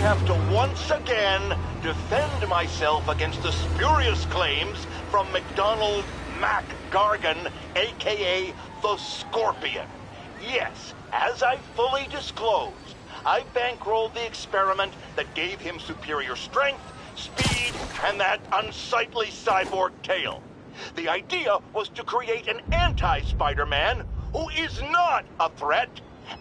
have to once again defend myself against the spurious claims from McDonald Mac Gargan, aka the Scorpion. Yes, as I fully disclosed, I bankrolled the experiment that gave him superior strength, speed, and that unsightly cyborg tail. The idea was to create an anti-Spider-Man who is not a threat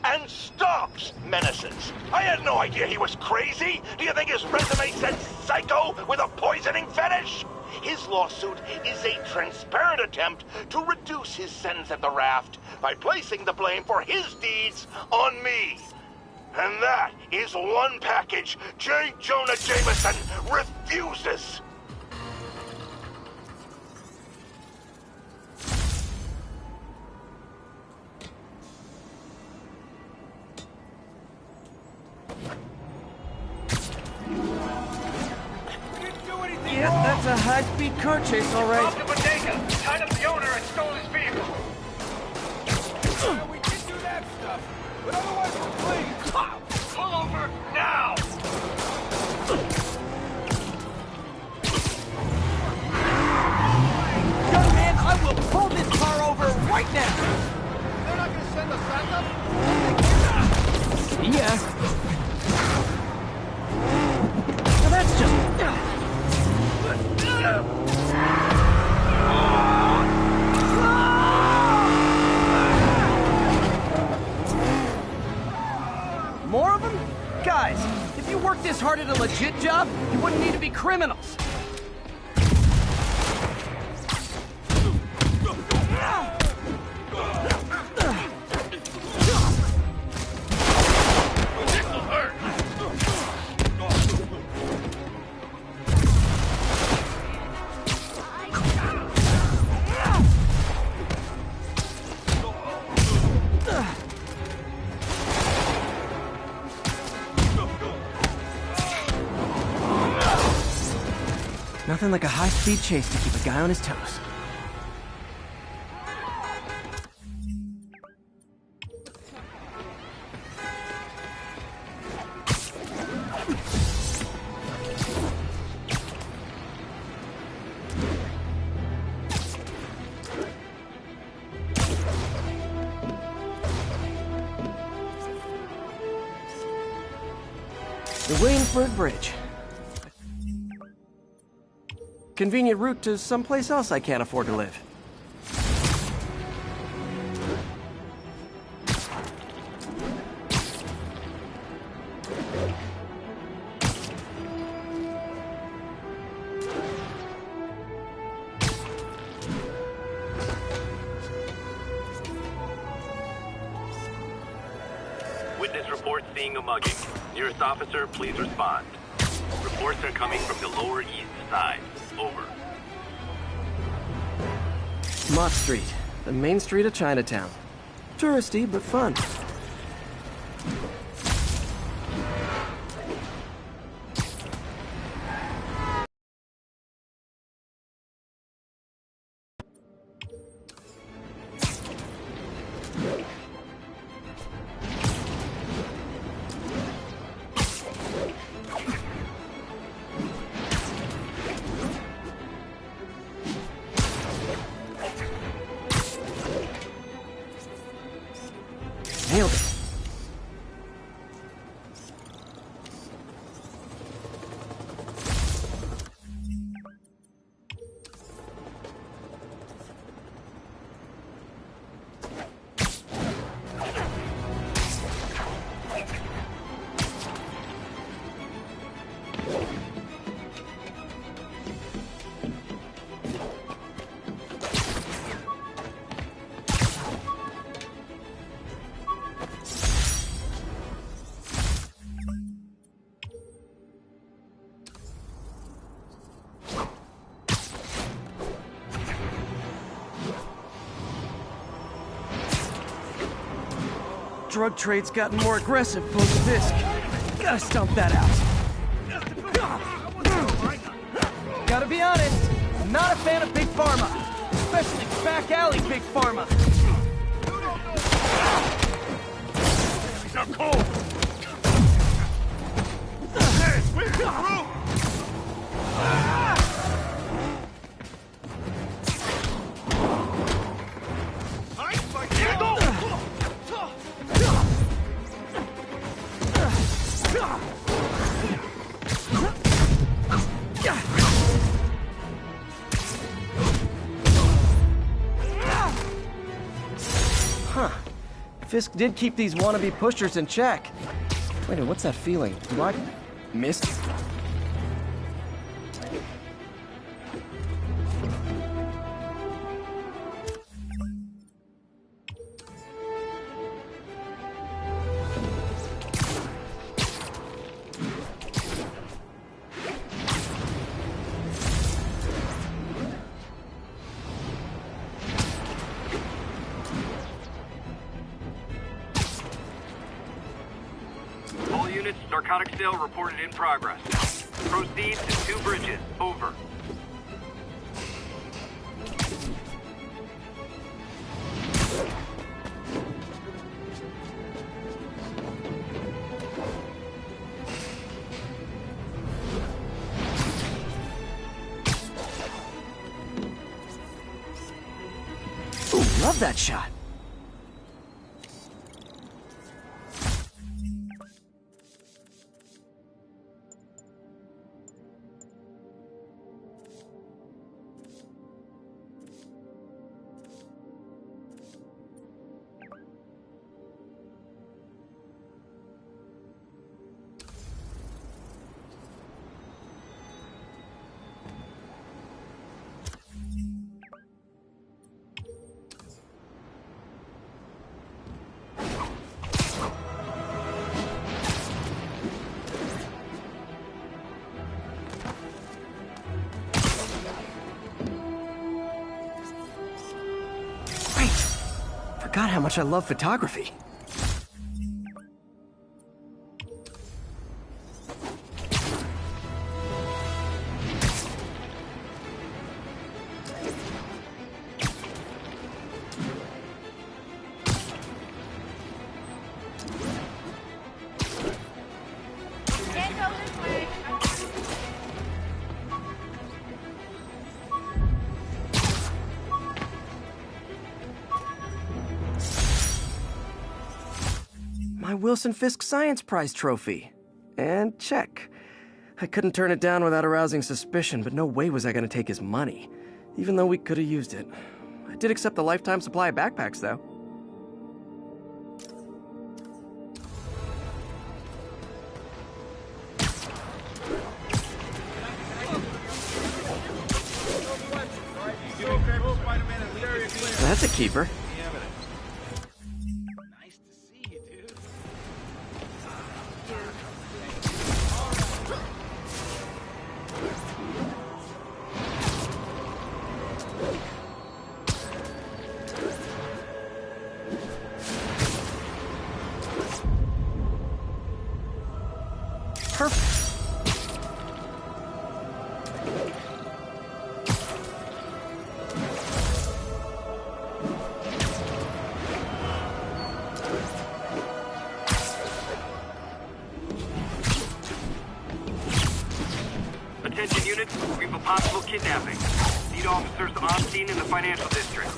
and stops menaces. I had no idea he was crazy. Do you think his resume said psycho with a poisoning fetish? His lawsuit is a transparent attempt to reduce his sentence at the raft by placing the blame for his deeds on me. And that is one package J. Jonah Jameson refuses. Yeah, that's a high-speed car chase, all right. Robbed a bodega, tied up the owner, and stole his vehicle. Yeah, we did do that stuff, but otherwise we're clean. Pull over now! Gunman, I will pull this car over right now! They're not gonna send us backup? Yeah. Well, that's just... More of them? Guys, if you worked this hard at a legit job, you wouldn't need to be criminals. Nothing like a high-speed chase to keep a guy on his toes. The Williamsburg Bridge. Convenient route to someplace else I can't afford to live. Witness reports seeing a mugging. Nearest officer, please respond. Reports are coming from the Lower East Side. Over. Mott Street, the main street of Chinatown. Touristy, but fun. Nailed it. Drug trade's gotten more aggressive post-Fisk. Gotta stomp that out. Gotta be honest, I'm not a fan of Big Pharma. Especially back alley Big Pharma. These are cold! Fisk did keep these wannabe pushers in check. Wait, what's that feeling? Do I miss? All units, narcotic sale reported in progress. Proceed to 2 bridges. Over. Ooh, love that shot. Forgot how much I love photography. Can't go this way. My Wilson Fisk Science Prize trophy. And check. I couldn't turn it down without arousing suspicion, but no way was I going to take his money, even though we could have used it. I did accept the lifetime supply of backpacks, though. That's a keeper. Nice to see you, dude. Perfect. Attention units, we have a possible kidnapping. Need officers on scene in the financial district.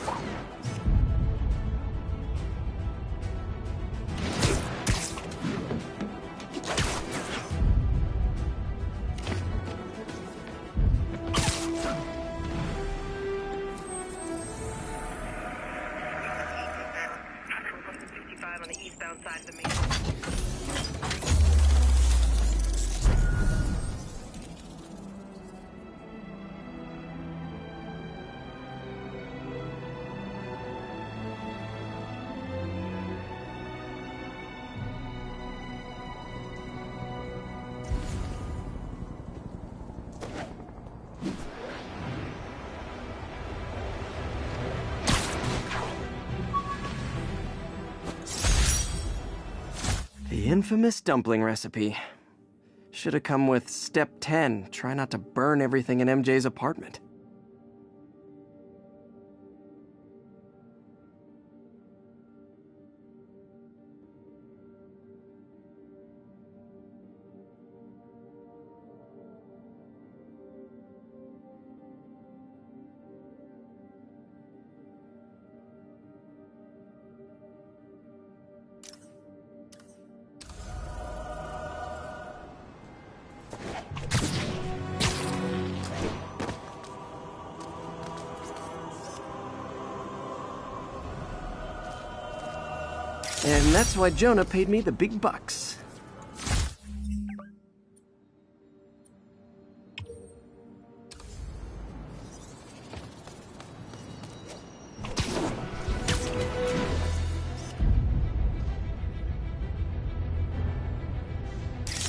On the eastbound side of the main. The infamous dumpling recipe. Should have come with step 10. Try not to burn everything in MJ's apartment. And that's why Jonah paid me the big bucks.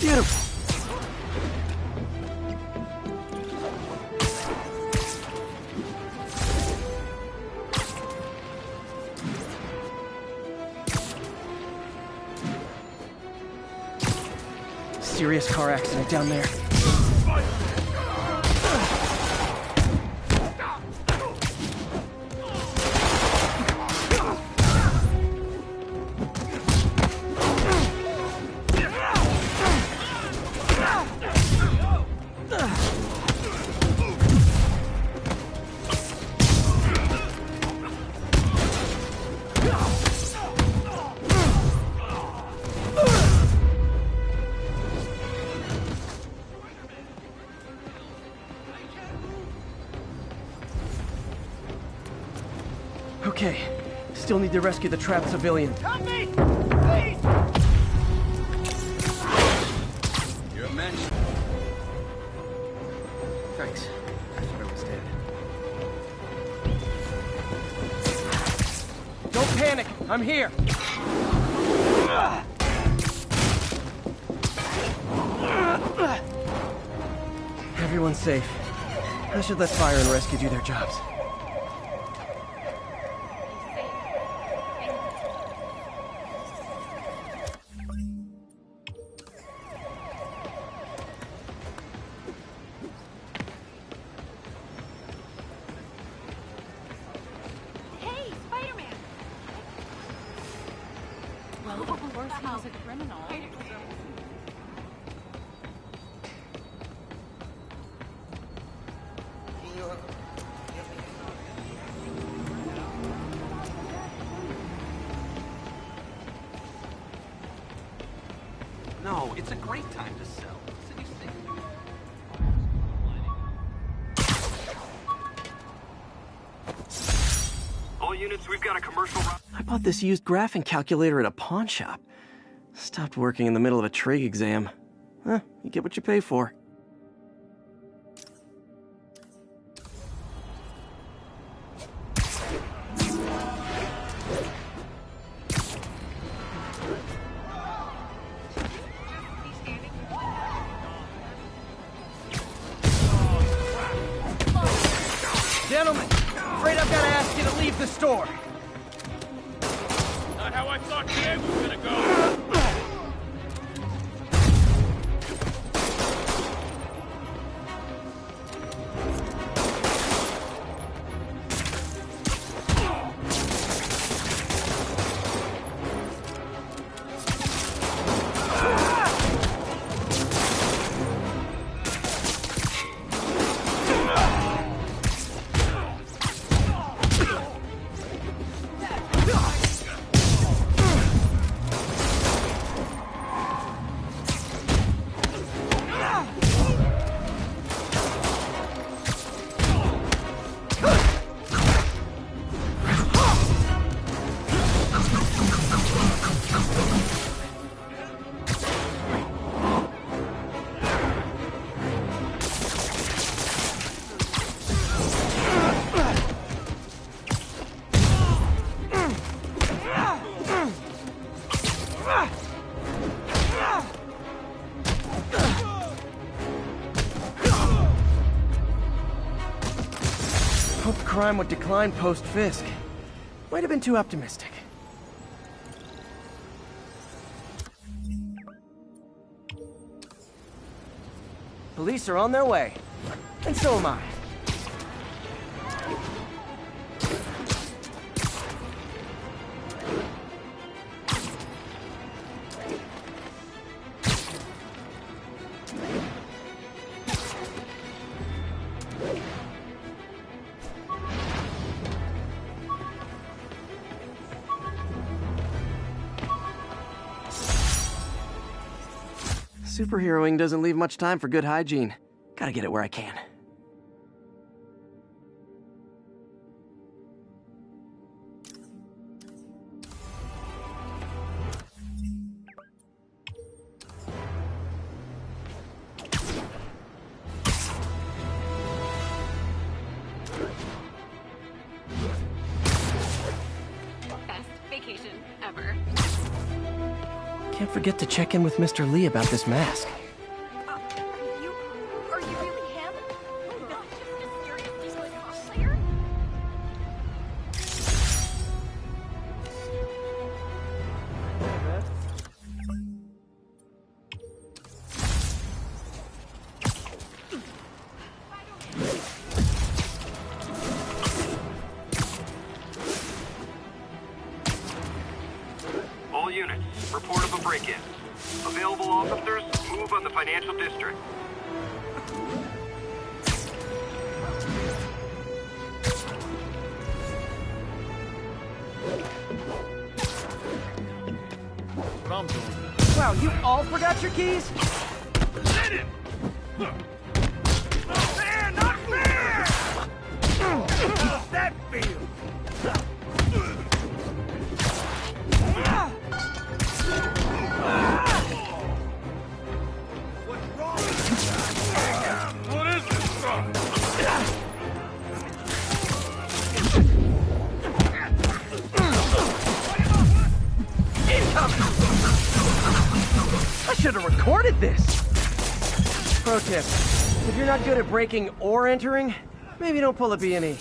Beautiful. Serious car accident down there. Okay, still need to rescue the trapped civilian. Help me! Please! You're a man. Thanks. I thought I was dead. Don't panic! I'm here! Everyone's safe. I should let fire and rescue do their jobs. Hey, Spider-Man! Well, of course he's a criminal. No, it's a great time to sell. City safe. All units, we've got a commercial route. I bought this used graphing calculator at a pawn shop. Stopped working in the middle of a trig exam. Huh, you get what you pay for. Gentlemen, afraid I've got to ask you to leave the store. Not how I thought today was gonna go. Hoped crime would decline post-Fisk. Might have been too optimistic. Police are on their way. And so am I. Superheroing doesn't leave much time for good hygiene. Gotta get it where I can. ever. Can't forget to check in with Mr. Lee about this mask. Are you really him? Not just a serious business cosplayer? All units, report of a break-in. Available officers, move on the financial district. What I'm doing. Wow, you all forgot your keys? Let him! Fair, not fair! How's that feel? What's wrong with this guy? What is this stuff? I should have recorded this! Pro tip, if you're not good at breaking or entering, maybe don't pull a B&E.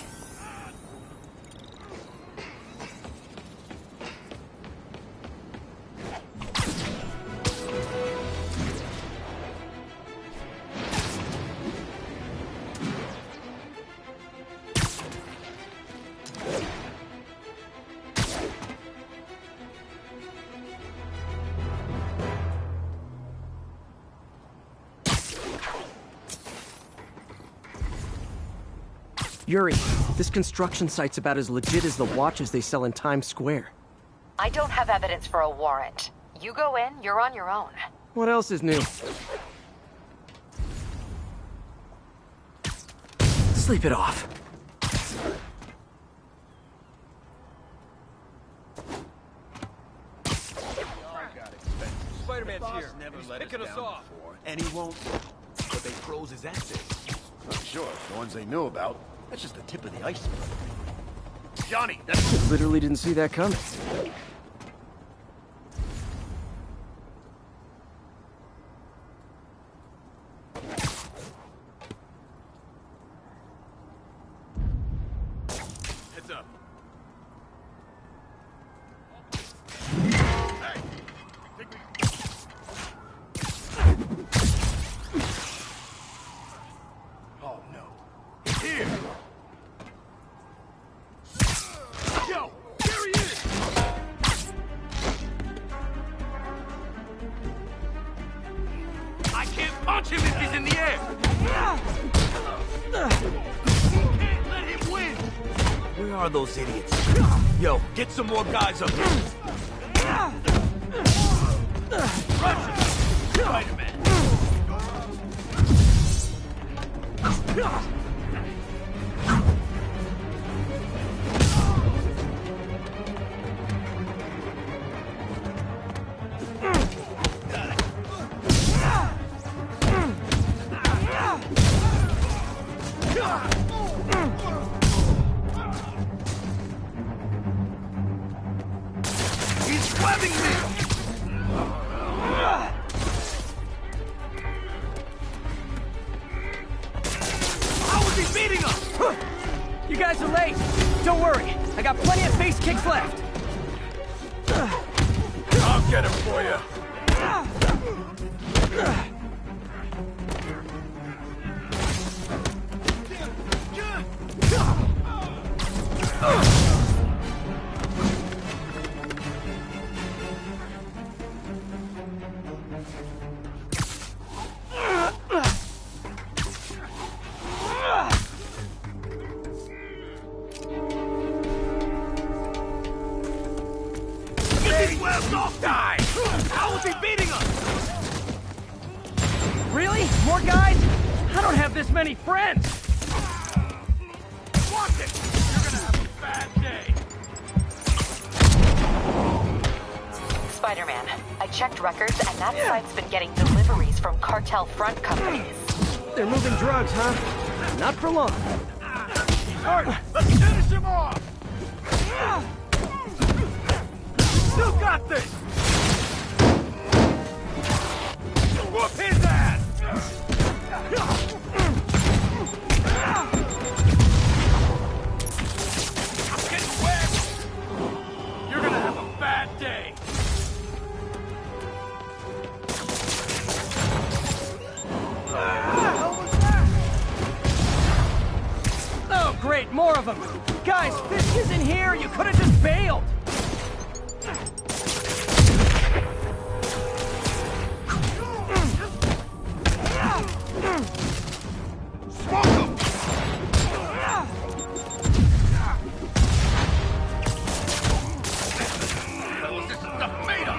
Yuri, this construction site's about as legit as the watches they sell in Times Square. I don't have evidence for a warrant. You go in, you're on your own. What else is new? Sleep it off. Spider-Man's here. Never He's let us picking us down off. before, and he won't. But they froze his assets. Sure, the ones they knew about. That's just the tip of the iceberg. Johnny, that's... Literally didn't see that coming. Heads up. Oh no. He's here! Yo! There he is! I can't punch him if he's in the air! Can't let him win! Where are those idiots? Yo, get some more guys up here. Spider-Man! He's webbing me! How is he beating us? You guys are late. Don't worry, I got plenty of face kicks left. I'll get him for you. Get these webs off! Die! How is he beating us? Really? More guys? I don't have this many friends. Watch it! You're gonna have a bad day. Spider-Man, I checked records and that site's been getting deliveries from cartel front companies. They're moving drugs, huh? Not for long. All right, let's finish him off! still got this! Whoop his ass! I'm getting wet! You're gonna have a bad day! Oh, great, more of them! Guys, Fisk isn't here! You could have just bailed! Smoke him! Fellas, this is stuff made of!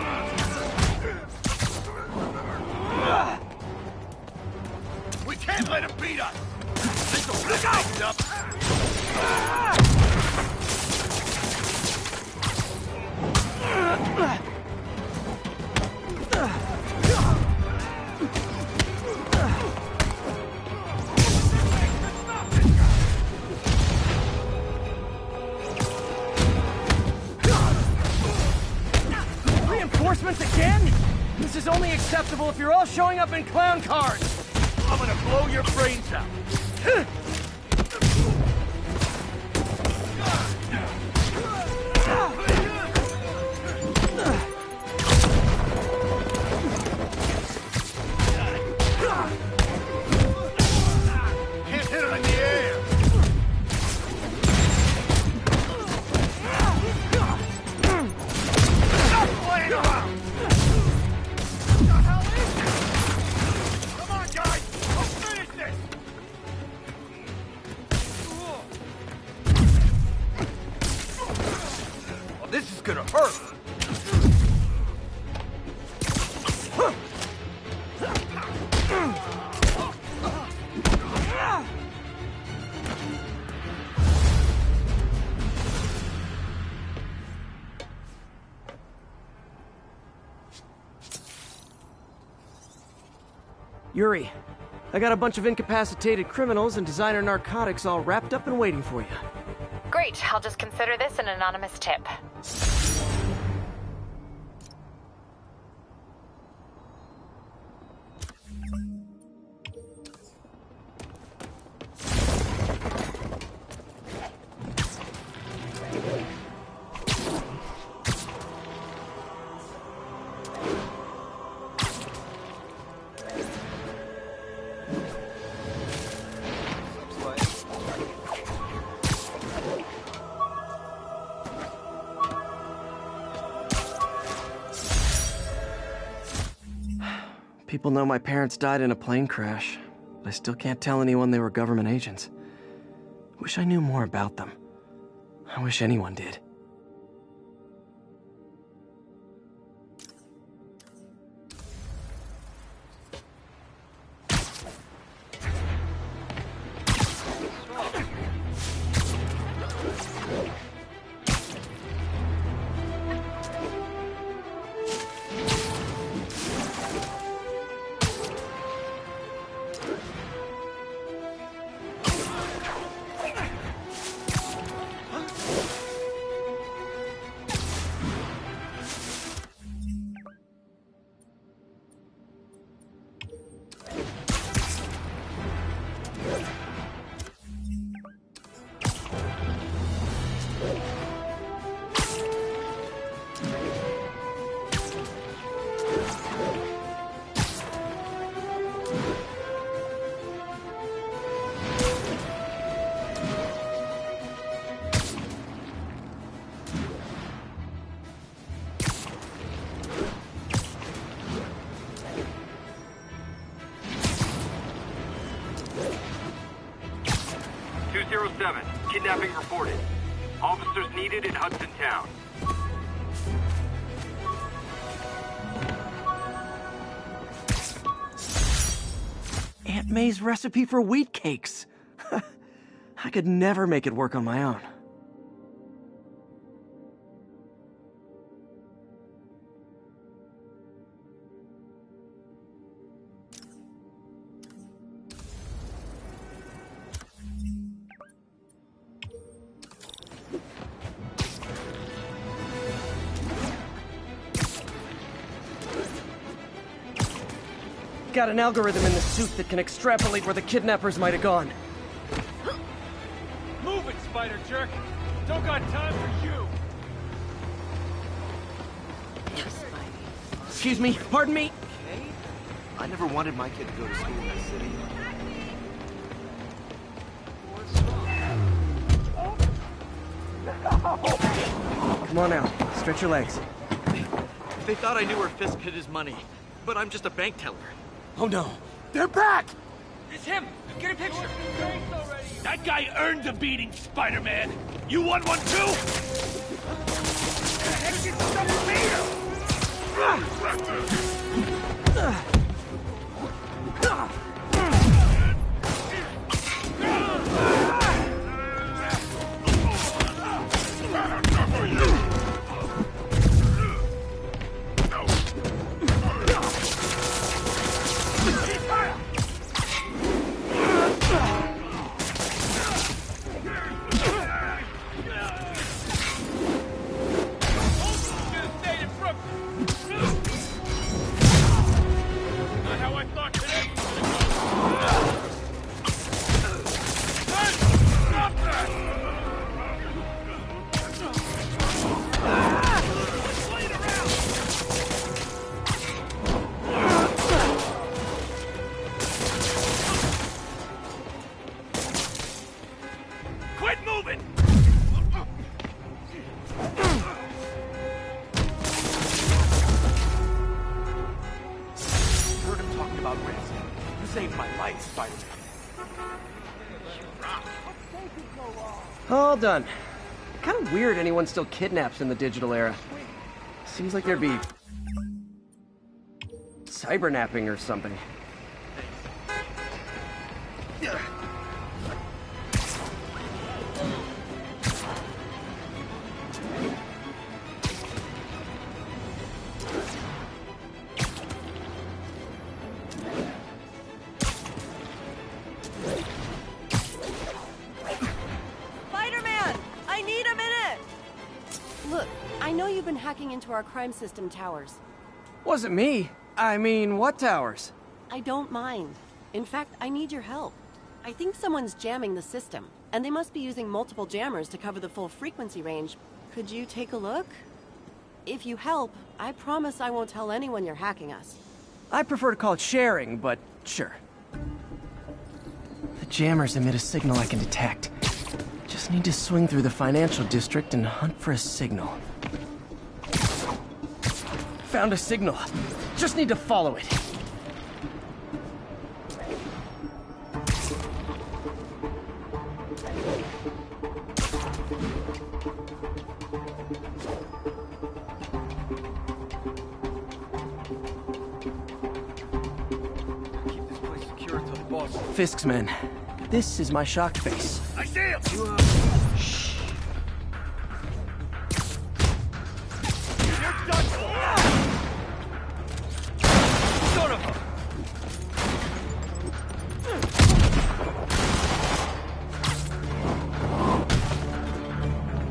We can't let him beat us! Look out! Up. Reinforcements again? This is only acceptable if you're all showing up in clown cars! I'm gonna blow your brains out! Can't hit him in the air! Stop playing around! What the hell is this? Come on, guys! Let's finish this! Well, this is gonna hurt! Yuri, I got a bunch of incapacitated criminals and designer narcotics all wrapped up and waiting for you. Great, I'll just consider this an anonymous tip. People know my parents died in a plane crash, but I still can't tell anyone they were government agents. Wish I knew more about them. I wish anyone did. Kidnapping reported. Officers needed in Hudson Town. Aunt May's recipe for wheat cakes. I could never make it work on my own. got an algorithm in the suit that can extrapolate where the kidnappers might have gone. Move it, spider jerk! Don't got time for you! Excuse me, pardon me? I never wanted my kid to go to school in this city. Come on now, stretch your legs. They thought I knew where Fisk hid his money, but I'm just a bank teller. Oh no. They're back! It's him! Get a picture! That guy earned a beating, Spider-Man! You want one too? Heck, you stuff me! All done. Kind of weird anyone still kidnaps in the digital era. Seems like there'd be cybernapping or something. Hacking into our crime system towers. Wasn't me. I mean, what towers? I don't mind. In fact, I need your help. I think someone's jamming the system, and they must be using multiple jammers to cover the full frequency range. Could you take a look? If you help, I promise I won't tell anyone you're hacking us. I prefer to call it sharing, but sure. The jammers emit a signal I can detect. Just need to swing through the financial district and hunt for a signal. Found a signal. Just need to follow it. Keep this place secure until the boss. Fisk's men. This is my shock face. I see him! Shh. You're done for! Son of a...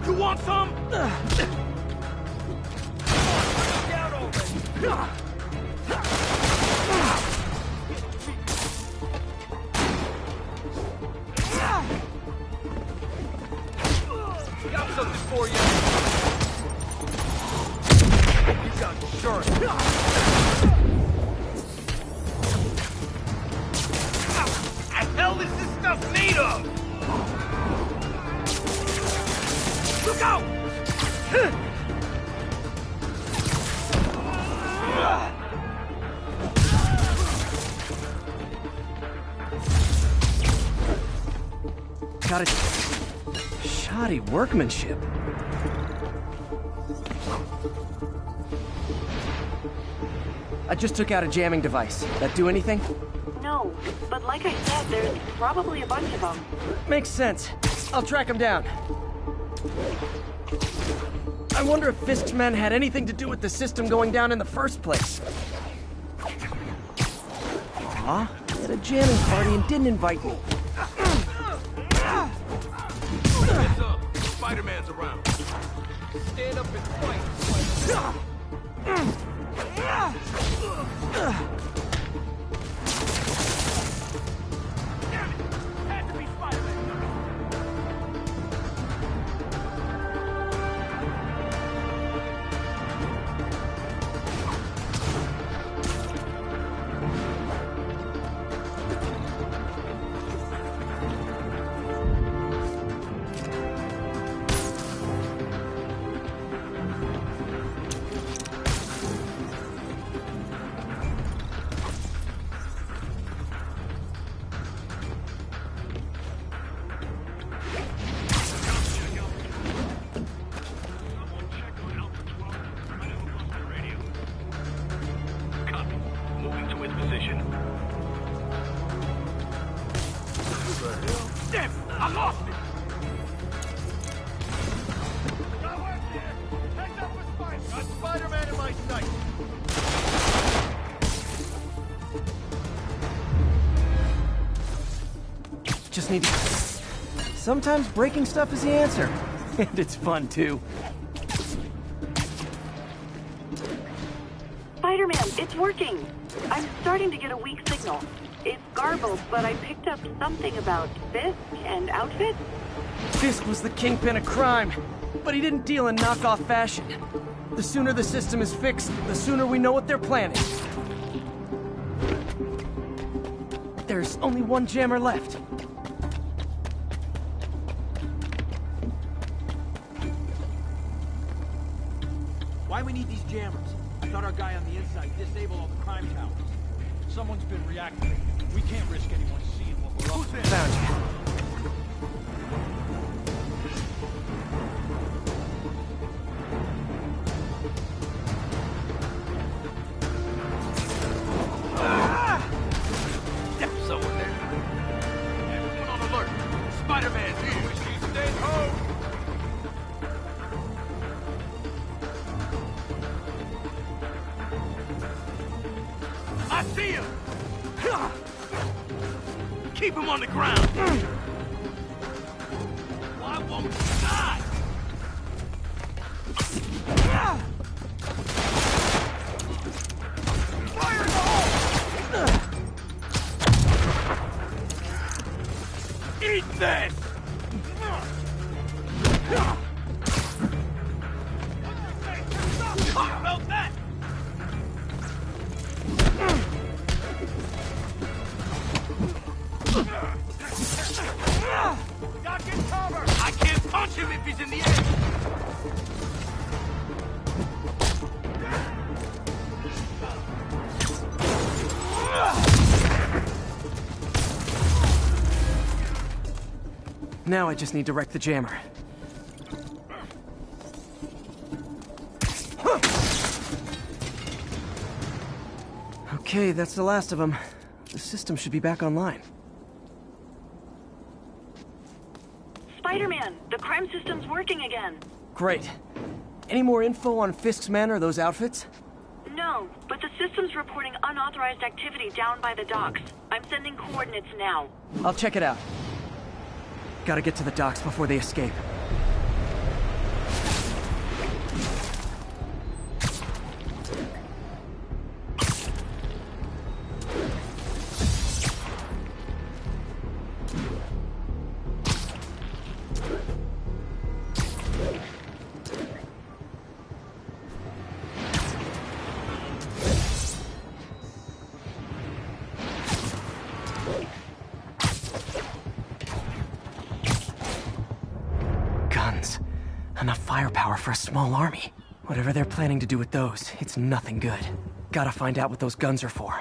You want some? Down already! Got something for you. You got short. The hell is this stuff made of? Look out! Got it. Shoddy workmanship. I just took out a jamming device. That do anything? No, but like I said, there's probably a bunch of them. Makes sense. I'll track him down. I wonder if Fisk's men had anything to do with the system going down in the first place. Aw, he had a jamming party and didn't invite me. Heads up. Spider-Man's around. Stand up and fight. just need to... Sometimes breaking stuff is the answer. And it's fun, too. Spider-Man, it's working. I'm starting to get a weak signal. It's garbled, but I picked up something about Fisk and outfit. Fisk was the kingpin of crime, but he didn't deal in knockoff fashion. The sooner the system is fixed, the sooner we know what they're planning. There's only one jammer left. Why we need these jammers? I thought our guy on the inside disabled all the crime towers. Someone's been reactivating. We can't risk anyone seeing what we're up to. Found you. Someone there. Everyone on alert. Spider-Man's here. She's staying home. I see him. Keep him on the ground. Why won't you die? Fire in the hole! Eat this! How about that? Got get cover! I can't punch him if he's in the air! Now I just need to wreck the jammer. Okay, that's the last of them. The system should be back online. Spider-Man, the crime system's working again. Great. Any more info on Fisk's men or those outfits? No, but the system's reporting unauthorized activity down by the docks. I'm sending coordinates now. I'll check it out. Gotta get to the docks before they escape. Guns. Enough firepower for a small army. Whatever they're planning to do with those, it's nothing good. Gotta find out what those guns are for.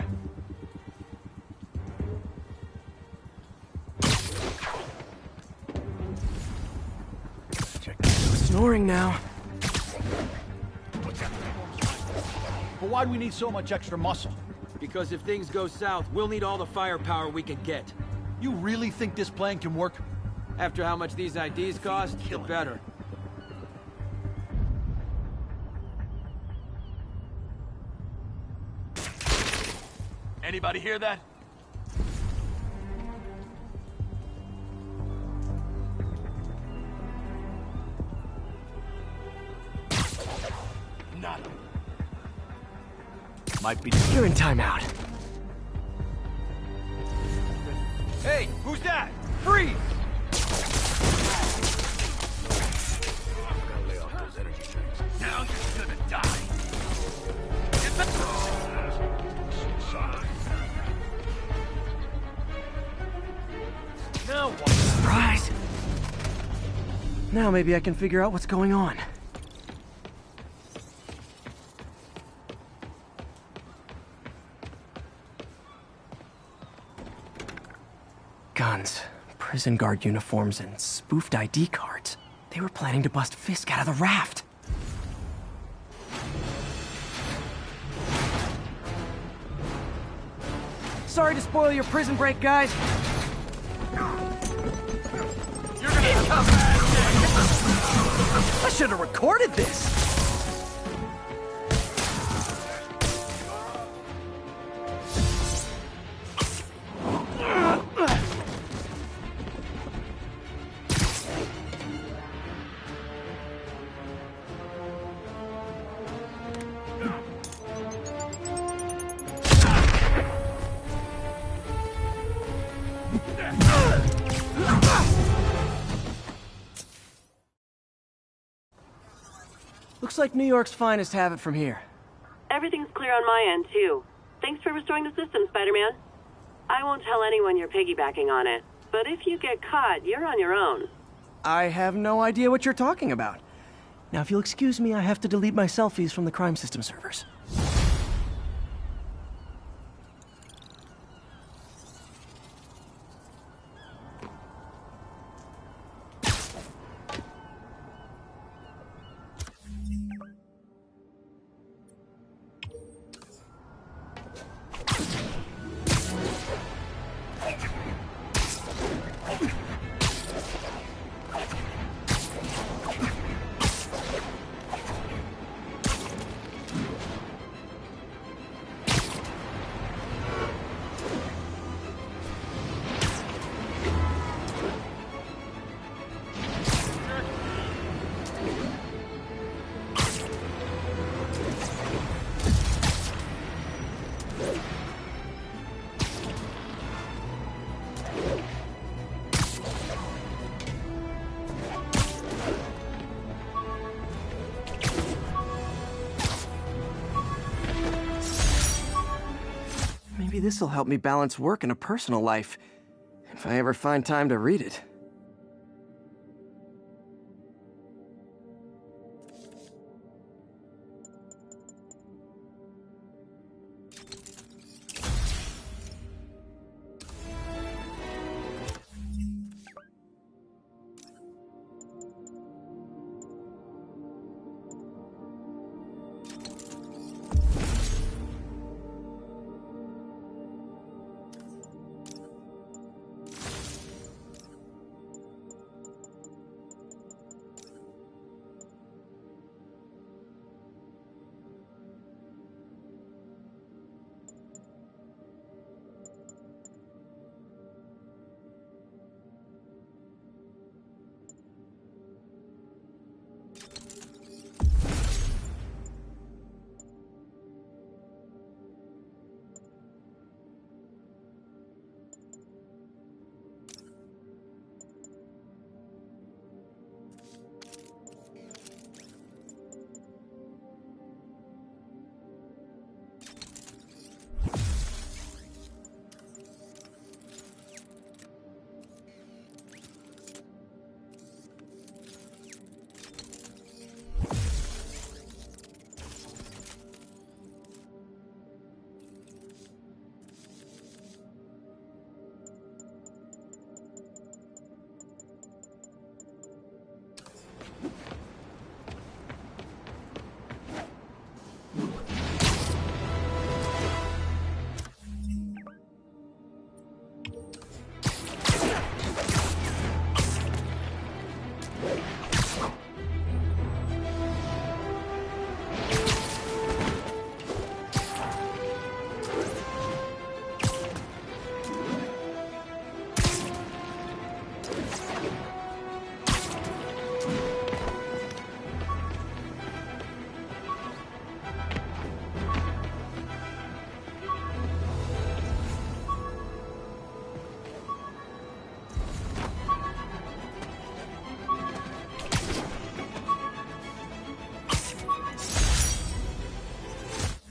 Snoring now. But why do we need so much extra muscle? Because if things go south, we'll need all the firepower we can get. You really think this plan can work? After how much these IDs cost, the better. Anybody hear that? Nada. Might be... You're in timeout. Hey, who's that? Freeze! Now you're gonna die. Get the... Now what? Surprise! Now maybe I can figure out what's going on. Guns, prison guard uniforms, and spoofed ID cards. They were planning to bust Fisk out of the raft. Sorry to spoil your prison break, guys. You're gonna come back! I should have recorded this. Looks like New York's finest have it from here. Everything's clear on my end, too. Thanks for restoring the system, Spider-Man. I won't tell anyone you're piggybacking on it, but if you get caught, you're on your own. I have no idea what you're talking about. Now, if you'll excuse me, I have to delete my selfies from the crime system servers. Maybe this'll help me balance work and a personal life, if I ever find time to read it.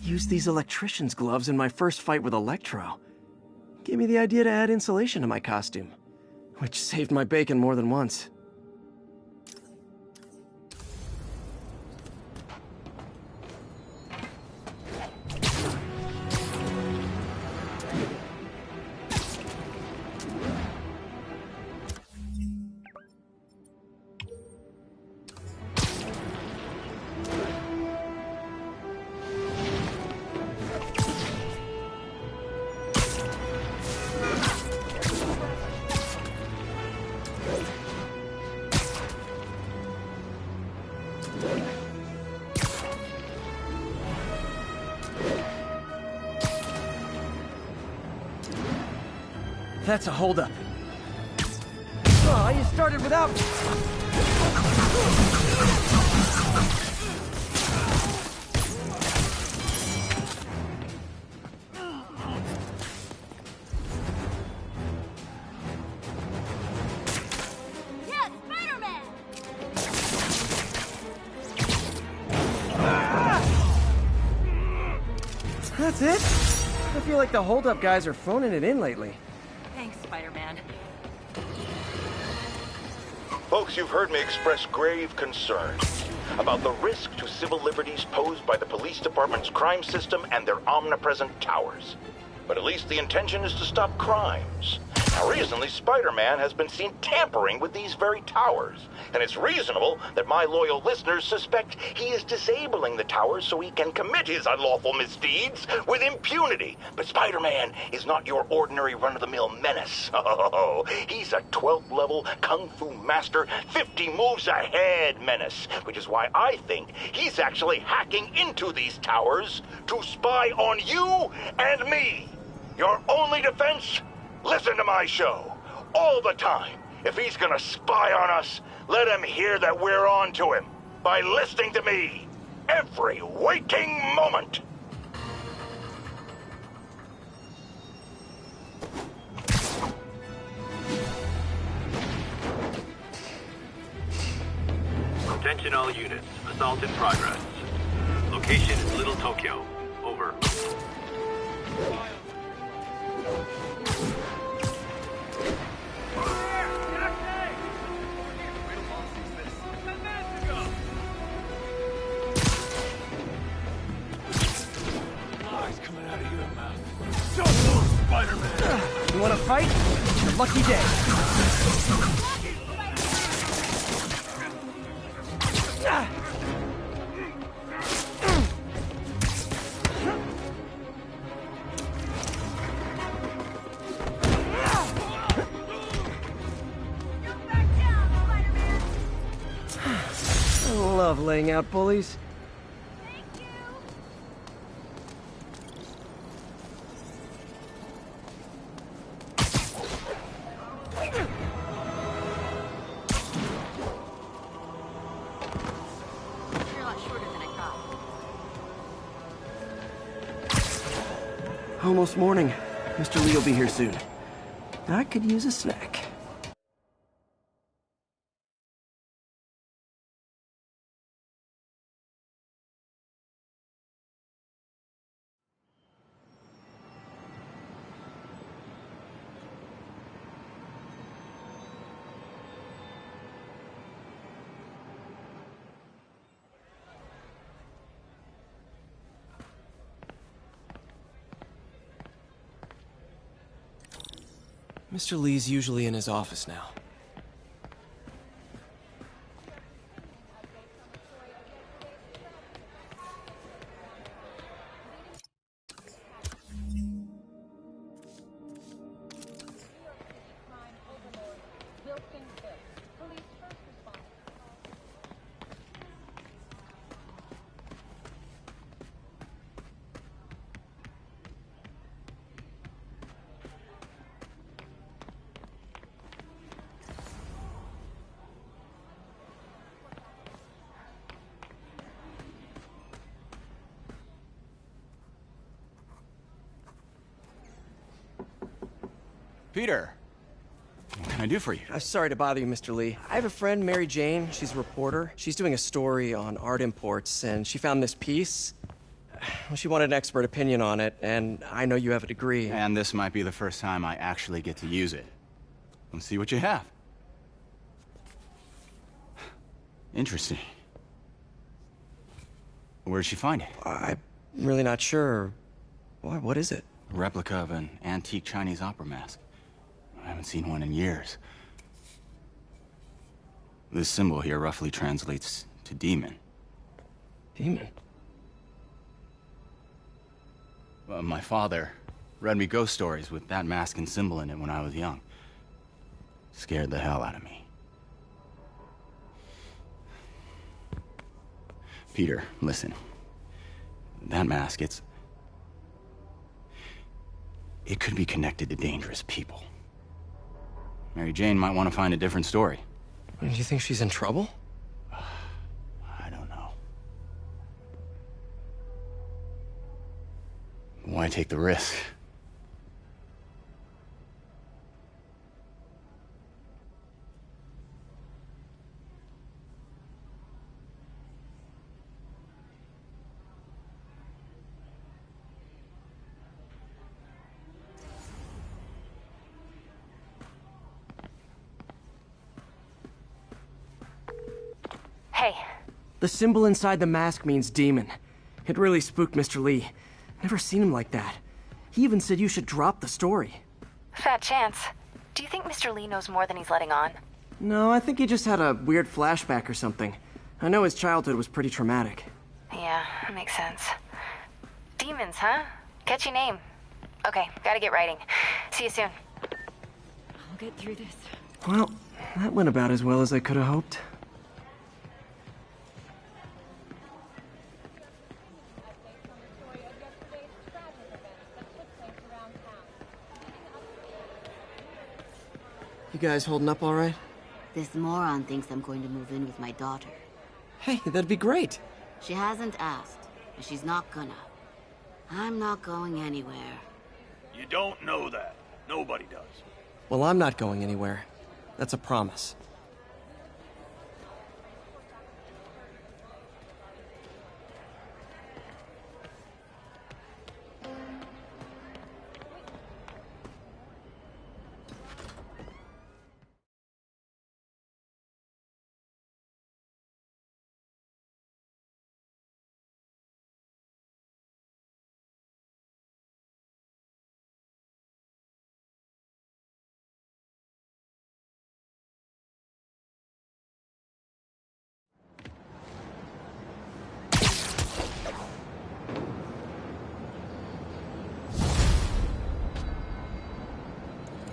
Used these electrician's gloves in my first fight with Electro. Gave me the idea to add insulation to my costume, which saved my bacon more than once. That's a holdup. Oh, you started without me. Yes, Spider-Man! That's it? I feel like the holdup guys are phoning it in lately. Thanks, Spider-Man. Folks, you've heard me express grave concern about the risk to civil liberties posed by the police department's crime system and their omnipresent towers. But at least the intention is to stop crimes. Now, recently, Spider-Man has been seen tampering with these very towers, and it's reasonable that my loyal listeners suspect he is disabling the towers so he can commit his unlawful misdeeds with impunity. But Spider-Man is not your ordinary run-of-the-mill menace. Oh, he's a 12th level Kung Fu master, 50 moves ahead menace, which is why I think he's actually hacking into these towers to spy on you and me. Your only defense? Listen to my show. All the time. If he's gonna spy on us, let him hear that we're on to him. By listening to me. Every waking moment. Attention all units. Assault in progress. Location is Little Tokyo. Over. You wanna fight? It's your lucky day. I love laying out bullies. Almost morning. Mr. Lee will be here soon. I could use a snack. Mr. Lee's usually in his office now. Peter, what can I do for you? Sorry to bother you, Mr. Lee. I have a friend, Mary Jane. She's a reporter. She's doing a story on art imports, and she found this piece. Well, she wanted an expert opinion on it, and I know you have a degree. And this might be the first time I actually get to use it. Let's see what you have. Interesting. Where'd she find it? I'm really not sure. What is it? A replica of an antique Chinese opera mask. I haven't seen one in years. This symbol here roughly translates to demon. Demon? My father read me ghost stories with that mask and symbol in it when I was young. Scared the hell out of me. Peter, listen. That mask, it could be connected to dangerous people. Mary Jane might want to find a different story. Do you think she's in trouble? I don't know. Why take the risk? Hey. The symbol inside the mask means demon. It really spooked Mr. Lee. Never seen him like that. He even said you should drop the story. Fat chance. Do you think Mr. Lee knows more than he's letting on? No, I think he just had a weird flashback or something. I know his childhood was pretty traumatic. Yeah, that makes sense. Demons, huh? Catchy name. Okay, gotta get writing. See you soon. I'll get through this. Well, that went about as well as I could have hoped. You guys holding up all right? This moron thinks I'm going to move in with my daughter. Hey, that'd be great. She hasn't asked, and she's not gonna. I'm not going anywhere. You don't know that. Nobody does. Well, I'm not going anywhere. That's a promise.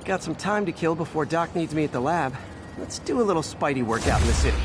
Got some time to kill before Doc needs me at the lab. Let's do a little Spidey workout in the city.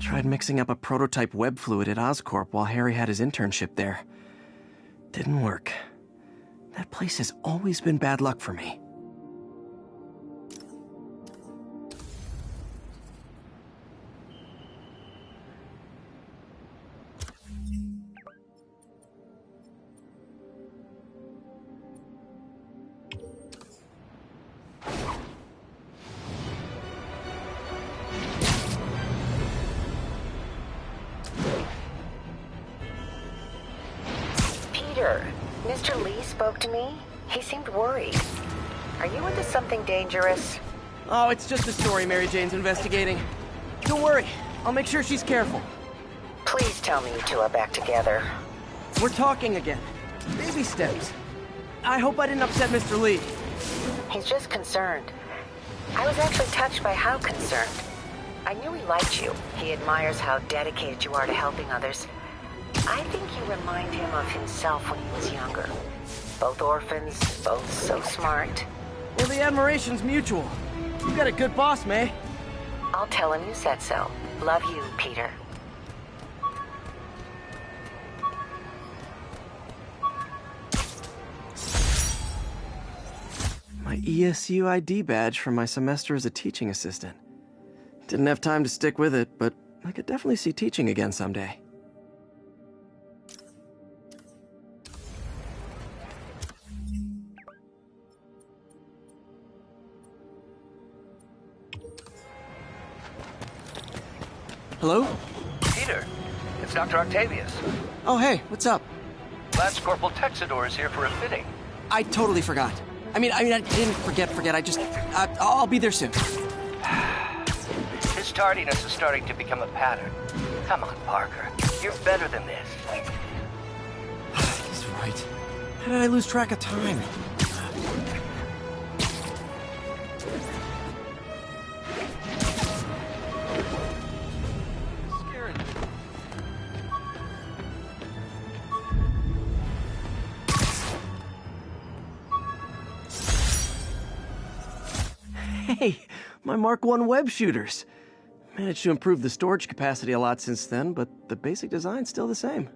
Tried mixing up a prototype web fluid at Oscorp while Harry had his internship there. Didn't work. That place has always been bad luck for me. Mr. Lee spoke to me. He seemed worried. Are you into something dangerous? Oh, it's just a story Mary Jane's investigating. Don't worry, I'll make sure she's careful. Please tell me you two are back together. We're talking again. Baby steps. I hope I didn't upset Mr. Lee. He's just concerned. I was actually touched by how concerned. I knew he liked you. He admires how dedicated you are to helping others. I think you remind him of himself when he was younger. Both orphans, both so smart. Well, the admiration's mutual. You got a good boss, May. I'll tell him you said so. Love you, Peter. My ESU ID badge from my semester as a teaching assistant. Didn't have time to stick with it, but I could definitely see teaching again someday. Hello? Peter, it's Dr. Octavius. Oh, hey, what's up? Lance Corporal Texador is here for a fitting. I totally forgot. I mean, I didn't forget. I just, I'll be there soon. His tardiness is starting to become a pattern. Come on, Parker. You're better than this. He's right. How did I lose track of time? Hey, my Mark I web shooters. Managed to improve the storage capacity a lot since then, but the basic design's still the same.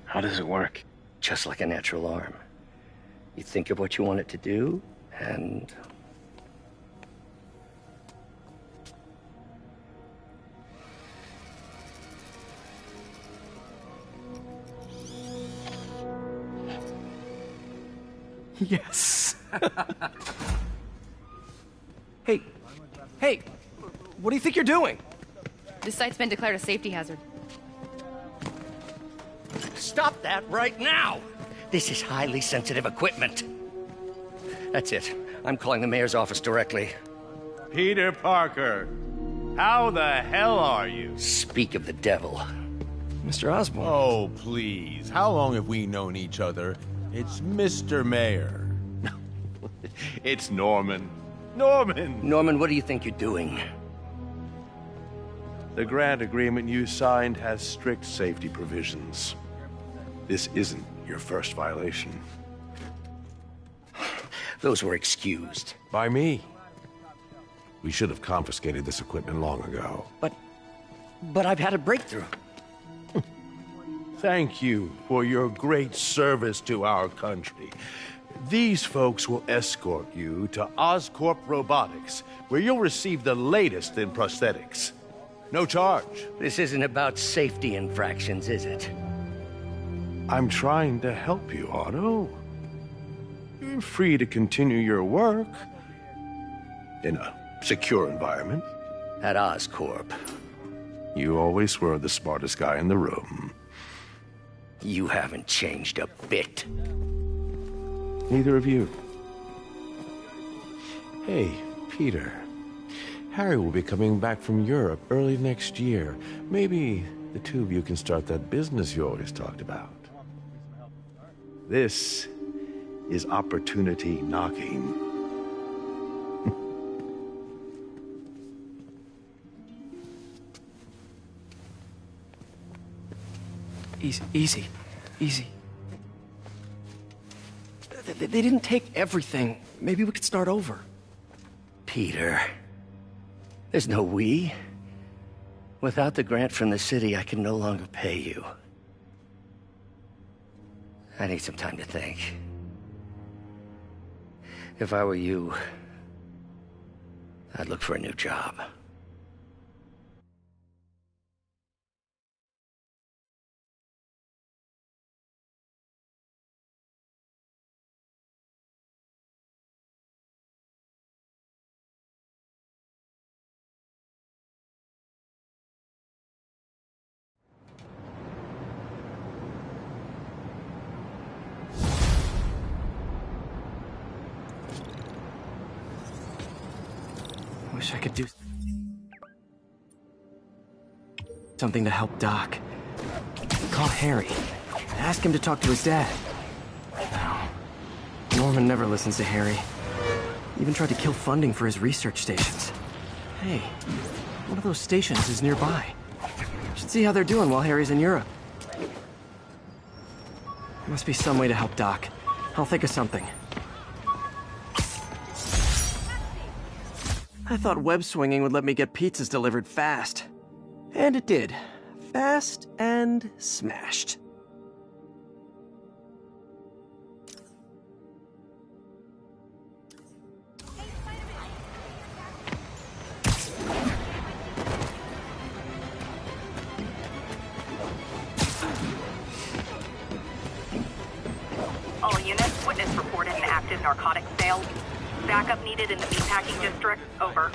How does it work? Just like a natural arm. You think of what you want it to do, and... Yes. Hey, what do you think you're doing? This site's been declared a safety hazard. Stop that right now! This is highly sensitive equipment. That's it. I'm calling the mayor's office directly. Peter Parker, how the hell are you? Speak of the devil. Mr. Osborn. Oh, please. How long have we known each other? It's Mr. Mayor. It's Norman. Norman! Norman, what do you think you're doing? The grant agreement you signed has strict safety provisions. This isn't your first violation. Those were excused. By me. We should have confiscated this equipment long ago. But I've had a breakthrough. Thank you for your great service to our country. These folks will escort you to Oscorp Robotics, where you'll receive the latest in prosthetics. No charge. This isn't about safety infractions, is it? I'm trying to help you, Otto. You're free to continue your work in a secure environment. At Oscorp. You always were the smartest guy in the room. You haven't changed a bit. Neither of you. Hey, Peter. Harry will be coming back from Europe early next year. Maybe the two of you can start that business you always talked about. This is opportunity knocking. Easy. They didn't take everything. Maybe we could start over. Peter, there's no we. Without the grant from the city, I can no longer pay you. I need some time to think. If I were you, I'd look for a new job. Wish I could do something to help Doc. Call Harry. Ask him to talk to his dad. No. Norman never listens to Harry. Even tried to kill funding for his research stations. Hey, one of those stations is nearby. Should see how they're doing while Harry's in Europe. Must be some way to help Doc. I'll think of something. I thought web swinging would let me get pizzas delivered fast. And it did. Fast and smashed. All units, witness reported an active narcotics sale. Backup needed in the meatpacking district. Over.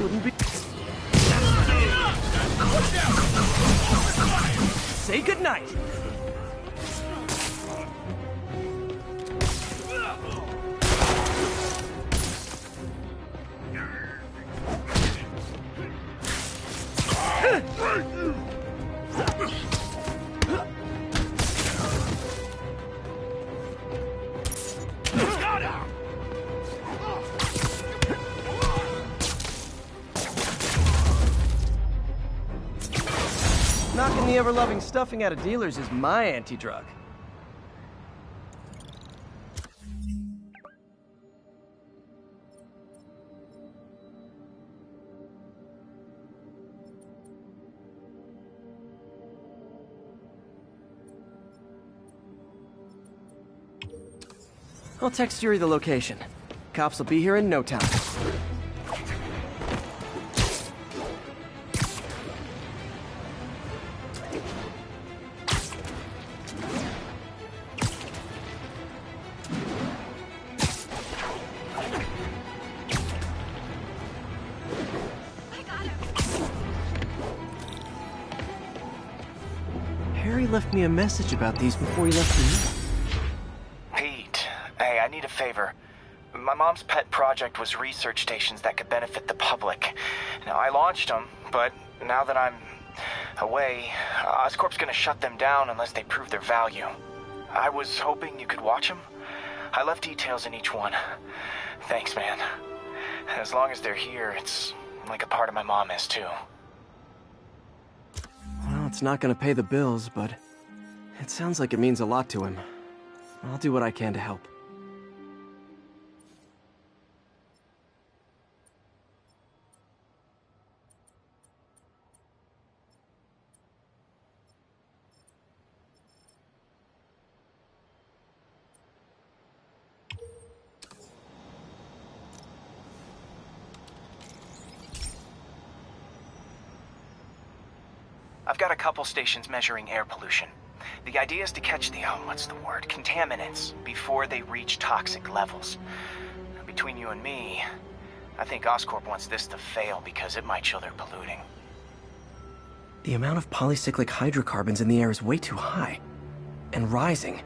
Wouldn't be... Say goodnight! Knocking the ever-loving stuffing out of dealers is my anti-drug. I'll text Yuri the location. Cops will be here in no time. Harry left me a message about these before he left for you. Pete, hey, I need a favor. My mom's pet project was research stations that could benefit the public. Now, I launched them, but now that I'm away, Oscorp's gonna shut them down unless they prove their value. I was hoping you could watch them. I left details in each one. Thanks, man. As long as they're here, it's like a part of my mom is, too. Well, it's not gonna pay the bills, but it sounds like it means a lot to him. I'll do what I can to help. I've got a couple stations measuring air pollution. The idea is to catch the, contaminants before they reach toxic levels. Between you and me, I think Oscorp wants this to fail because it might show they're polluting. The amount of polycyclic hydrocarbons in the air is way too high. And rising.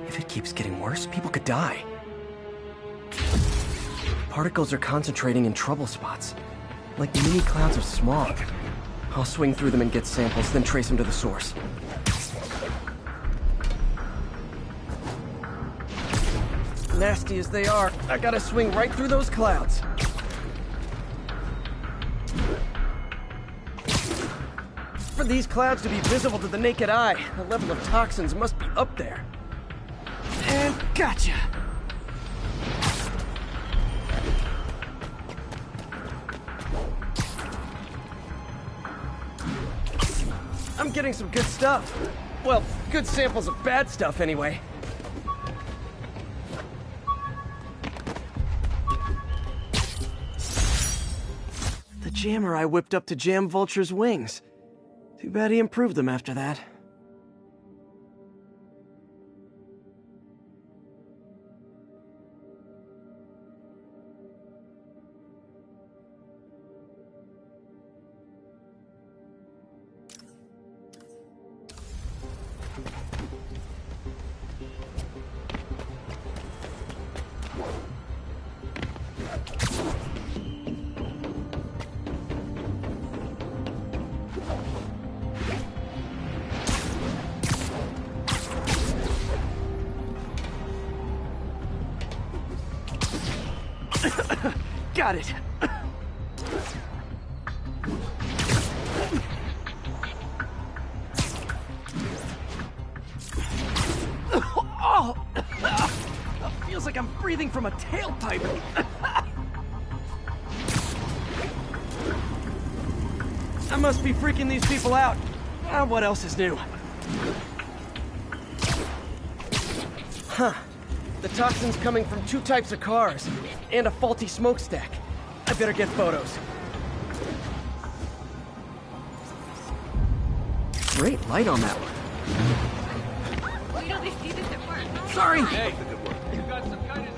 If it keeps getting worse, people could die. Particles are concentrating in trouble spots, like mini clouds of smog. I'll swing through them and get samples, then trace them to the source. Nasty as they are, I gotta swing right through those clouds. For these clouds to be visible to the naked eye, the level of toxins must be up there. And gotcha! I'm getting some good stuff. Well, good samples of bad stuff, anyway. The jammer I whipped up to jam Vulture's wings. Too bad he improved them after that. Got it. Oh! Feels like I'm breathing from a tailpipe. I must be freaking these people out. What else is new? Huh. The toxin's coming from 2 types of cars, and a faulty smokestack. I better get photos. Great light on that one. Sorry! Hey, you got some kind of...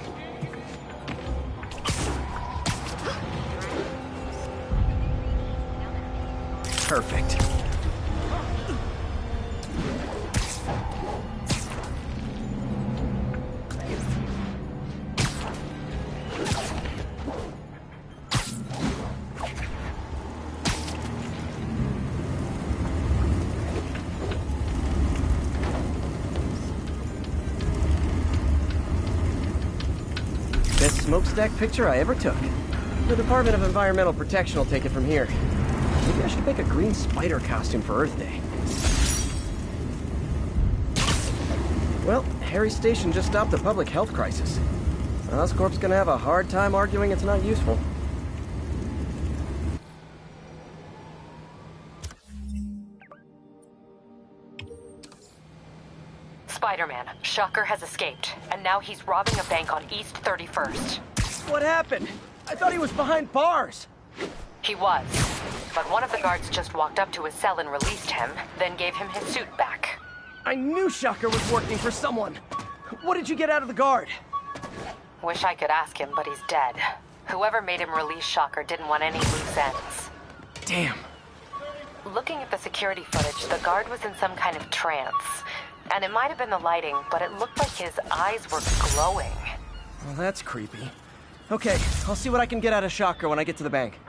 Perfect. Best smokestack picture I ever took. The Department of Environmental Protection will take it from here. Maybe I should make a green spider costume for Earth Day. Well, Harry Station just stopped a public health crisis. Oscorp's gonna have a hard time arguing it's not useful. Spider-Man, Shocker has escaped, and now he's robbing a bank on East 31st. What happened? I thought he was behind bars. He was, but one of the guards just walked up to his cell and released him, then gave him his suit back. I knew Shocker was working for someone. What did you get out of the guard? Wish I could ask him, but he's dead. Whoever made him release Shocker didn't want any loose ends. Damn. Looking at the security footage, the guard was in some kind of trance. And it might have been the lighting, but it looked like his eyes were glowing. Well, that's creepy. Okay, I'll see what I can get out of Shocker when I get to the bank.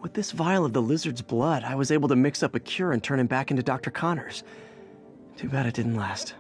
With this vial of the lizard's blood, I was able to mix up a cure and turn him back into Dr. Connors. Too bad it didn't last.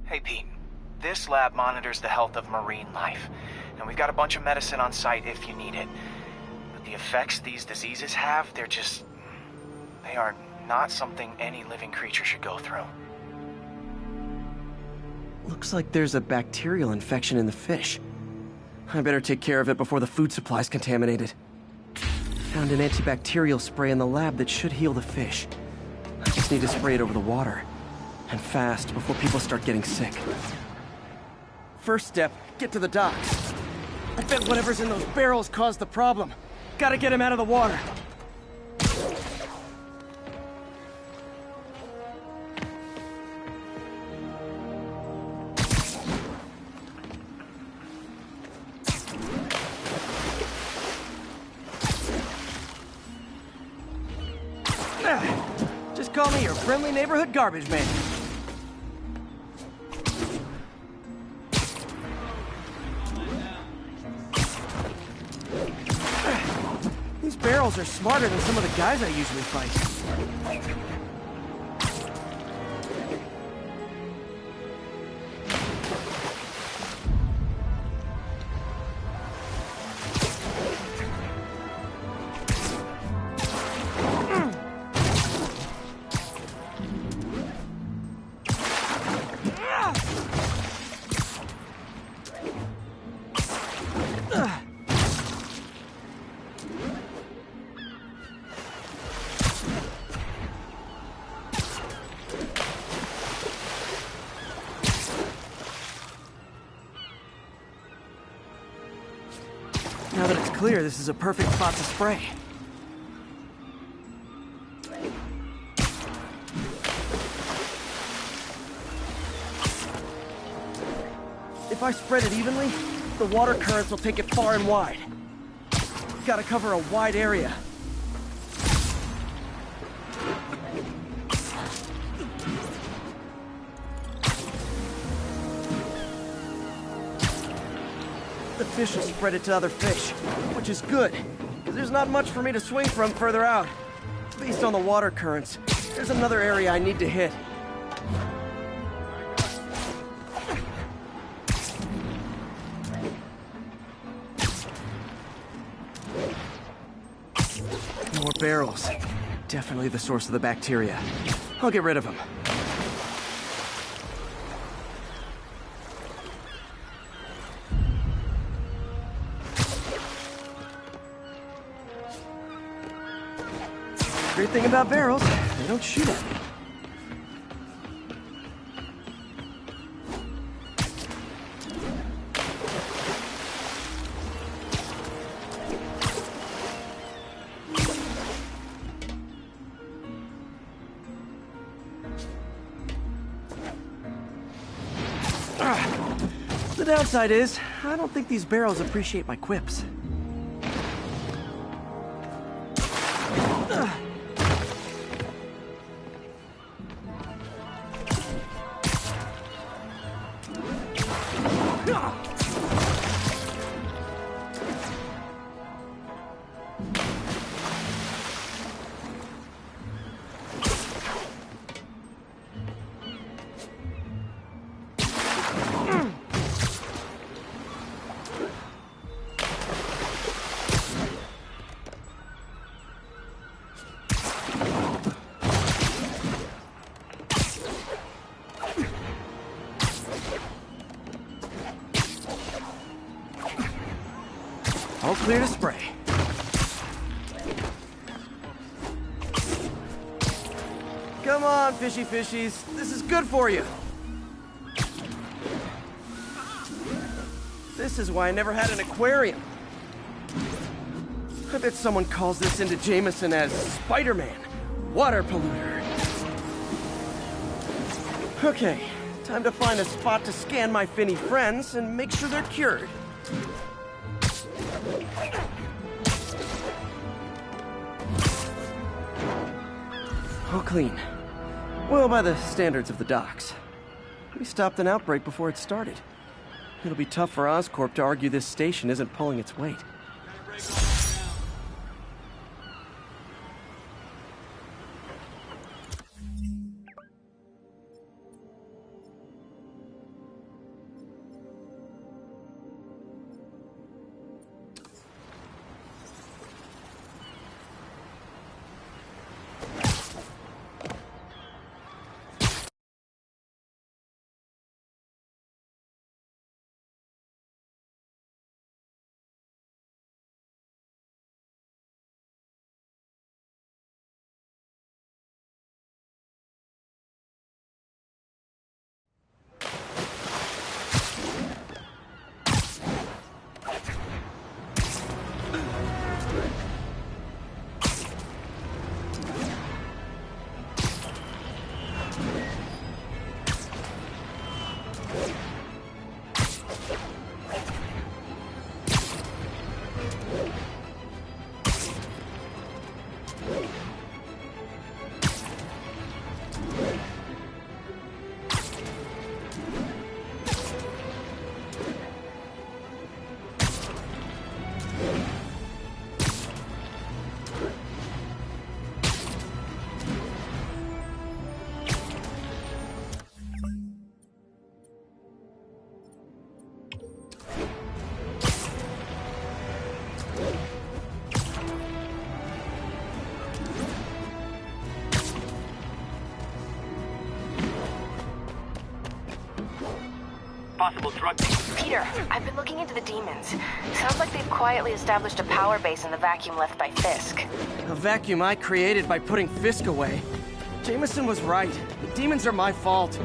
Hey, Pete. This lab monitors the health of marine life, and we've got a bunch of medicine on site if you need it. But the effects these diseases have, they are not something any living creature should go through. Looks like there's a bacterial infection in the fish. I better take care of it before the food supply's contaminated. Found an antibacterial spray in the lab that should heal the fish. I just need to spray it over the water. And fast, before people start getting sick. First step, get to the docks. I bet whatever's in those barrels caused the problem. Gotta get him out of the water. Just call me your friendly neighborhood garbage man. These barrels are smarter than some of the guys I usually fight. Now that it's clear, this is a perfect spot to spray. If I spread it evenly, the water currents will take it far and wide. Gotta cover a wide area. The fish will spread it to other fish, which is good, because there's not much for me to swing from further out. Based on the water currents, there's another area I need to hit. More barrels. Definitely the source of the bacteria. I'll get rid of them. Great thing about barrels, they don't shoot at me. The downside is, I don't think these barrels appreciate my quips. All clear to spray. Come on, fishy fishies. This is good for you. This is why I never had an aquarium. I bet someone calls this into Jameson as Spider-Man, water polluter. Okay, time to find a spot to scan my finny friends and make sure they're cured. All clean. Well, by the standards of the docks. We stopped an outbreak before it started. It'll be tough for Oscorp to argue this station isn't pulling its weight. Possible drug. Peter, I've been looking into the demons. Sounds like they've quietly established a power base in the vacuum left by Fisk. A vacuum I created by putting Fisk away. Jameson was right. The demons are my fault.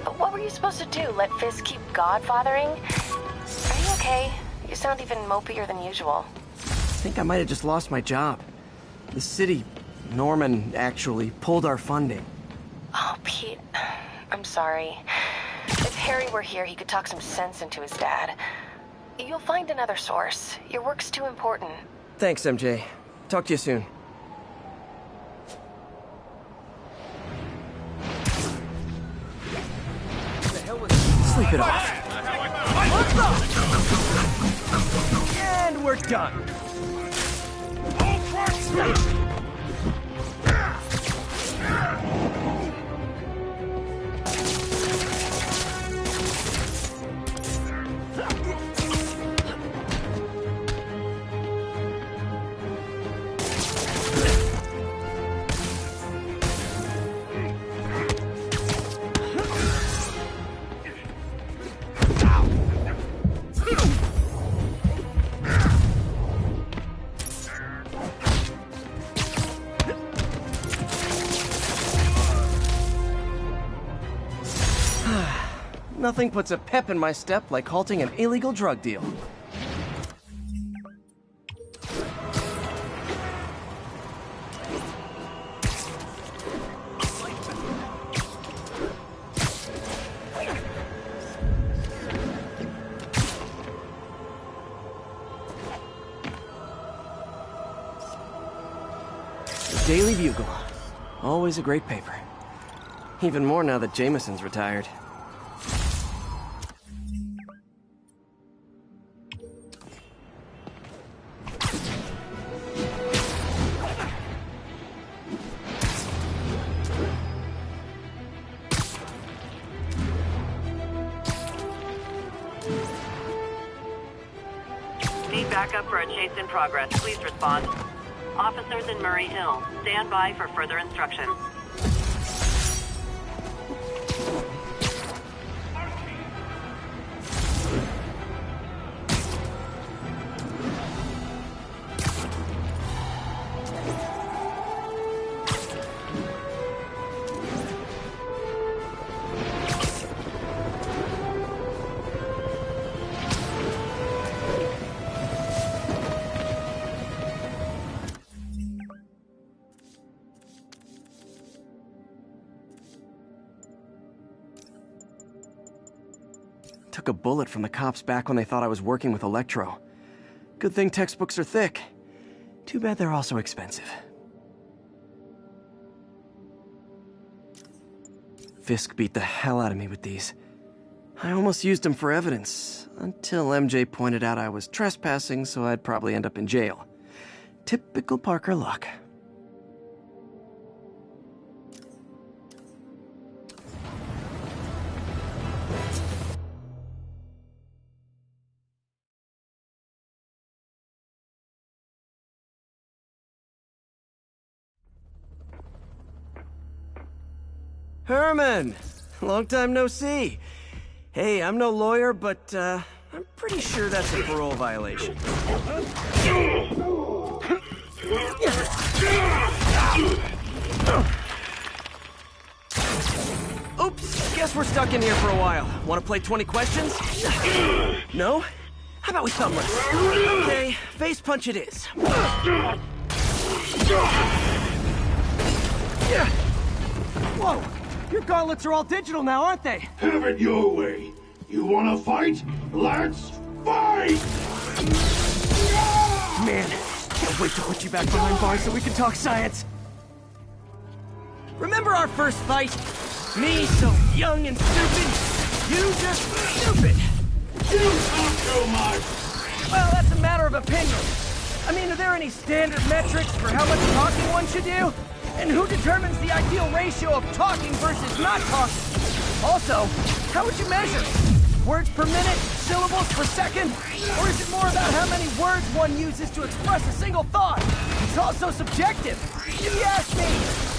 But what were you supposed to do? Let Fisk keep godfathering? Are you okay? You sound even mopier than usual. I think I might have just lost my job. The city, Norman, actually pulled our funding. Oh, Pete. I'm sorry. If Harry were here, he could talk some sense into his dad. You'll find another source. Your work's too important. Thanks, MJ. Talk to you soon. Sleep it off. And we're done. Nothing puts a pep in my step like halting an illegal drug deal. The Daily Bugle. Always a great paper. Even more now that Jameson's retired. Need backup for a chase in progress. Please respond. Officers in Murray Hill, stand by for further instructions. Took a bullet from the cops back when they thought I was working with Electro. Good thing textbooks are thick. Too bad they're also expensive. Fisk beat the hell out of me with these. I almost used them for evidence, until MJ pointed out I was trespassing, so I'd probably end up in jail. Typical Parker luck. Herman! Long time no see. Hey, I'm no lawyer, but, I'm pretty sure that's a parole violation. Oops, guess we're stuck in here for a while. Want to play 20 questions? No? How about we thumb wrestle? Okay, face punch it is. Whoa! Your gauntlets are all digital now, aren't they? Have it your way. You wanna fight? Let's fight! Man, can't wait to put you back behind bars so we can talk science. Remember our first fight? Me so young and stupid, you just stupid. You talk too much. Well, that's a matter of opinion. I mean, are there any standard metrics for how much talking one should do? And who determines the ideal ratio of talking versus not talking? Also, how would you measure it? Words per minute? Syllables per second? Or is it more about how many words one uses to express a single thought? It's also subjective. If you ask me,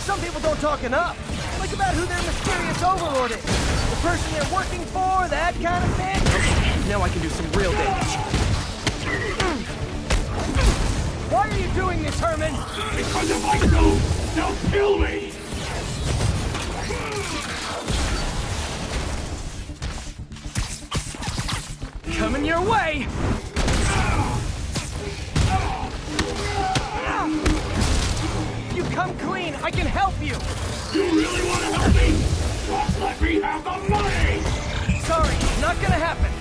some people don't talk enough. Like about who their mysterious overlord is. The person they're working for, that kind of thing. Okay, now I can do some real damage. Why are you doing this, Herman? Because if I do, they'll kill me! Coming your way! You come clean, I can help you! You really want to help me? Just let me have the money! Sorry, not gonna happen.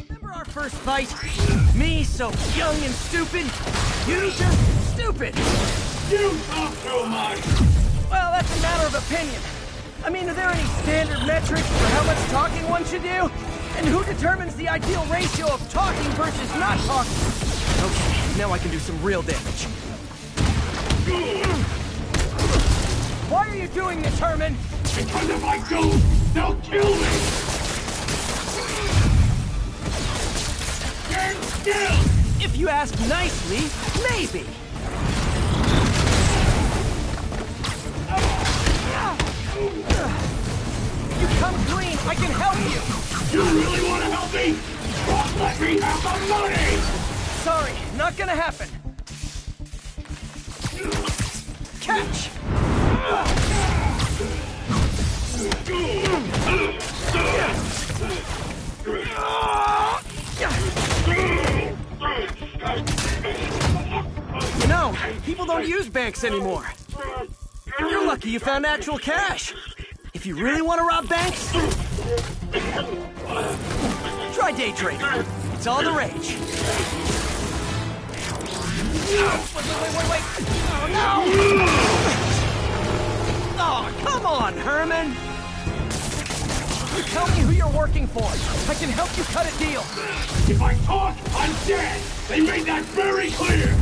Remember our first fight? Me, so young and stupid. You just stupid. You talk too much! Well, that's a matter of opinion. I mean, are there any standard metrics for how much talking one should do? And who determines the ideal ratio of talking versus not talking? Okay, now I can do some real damage. Why are you doing this, Herman? Because if I don't, they'll kill me! Stand still! If you ask nicely, maybe. You come clean, I can help you! You really want to help me? Just let me have the money! Sorry, not gonna happen. Catch! You know, people don't use banks anymore. You're lucky you found actual cash. If you really want to rob banks, try day trading. It's all the rage. Wait. Oh, no! Oh, come on, Herman! You tell me who you're working for. I can help you cut a deal. If I talk, I'm dead! They made that very clear!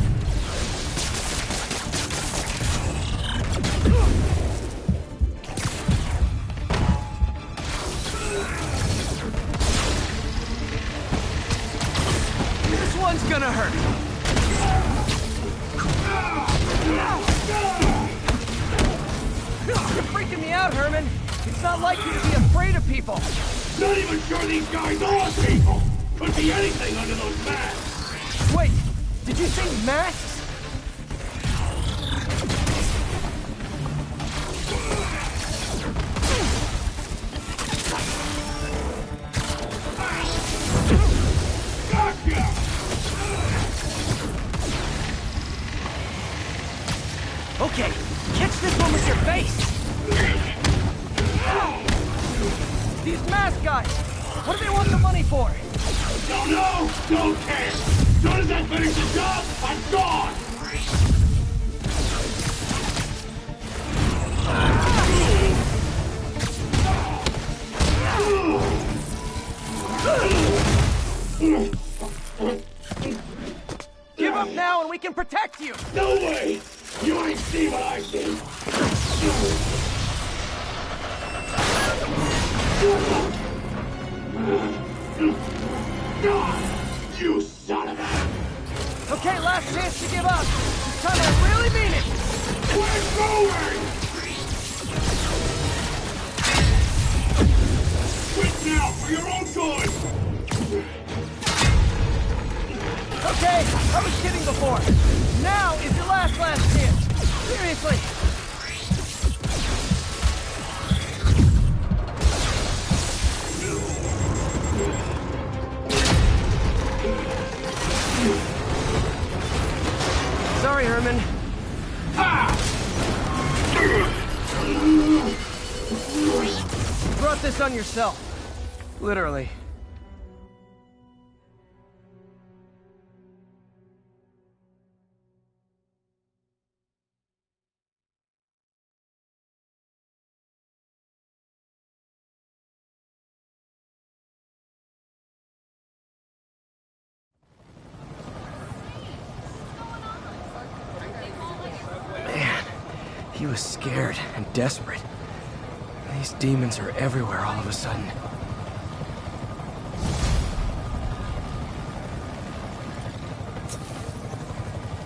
This one's gonna hurt. You're freaking me out, Herman. It's not like you to be afraid of people. Not even sure these guys are people! Could be anything under those masks! Wait, did you say masks? Okay, catch this one with your face! These mask guys! What do they want the money for? Don't know! Don't care! As soon as I finish the job, I'm gone! Give up now and we can protect you! No way! You ain't see what I see! You son of a... Okay, last chance to give up. This time I really mean it! We're going! Quit now for your own good! Okay, I was kidding before. Now is your last chance. Seriously. Sorry, Herman. You brought this on yourself. Literally. He was scared and desperate. These demons are everywhere all of a sudden.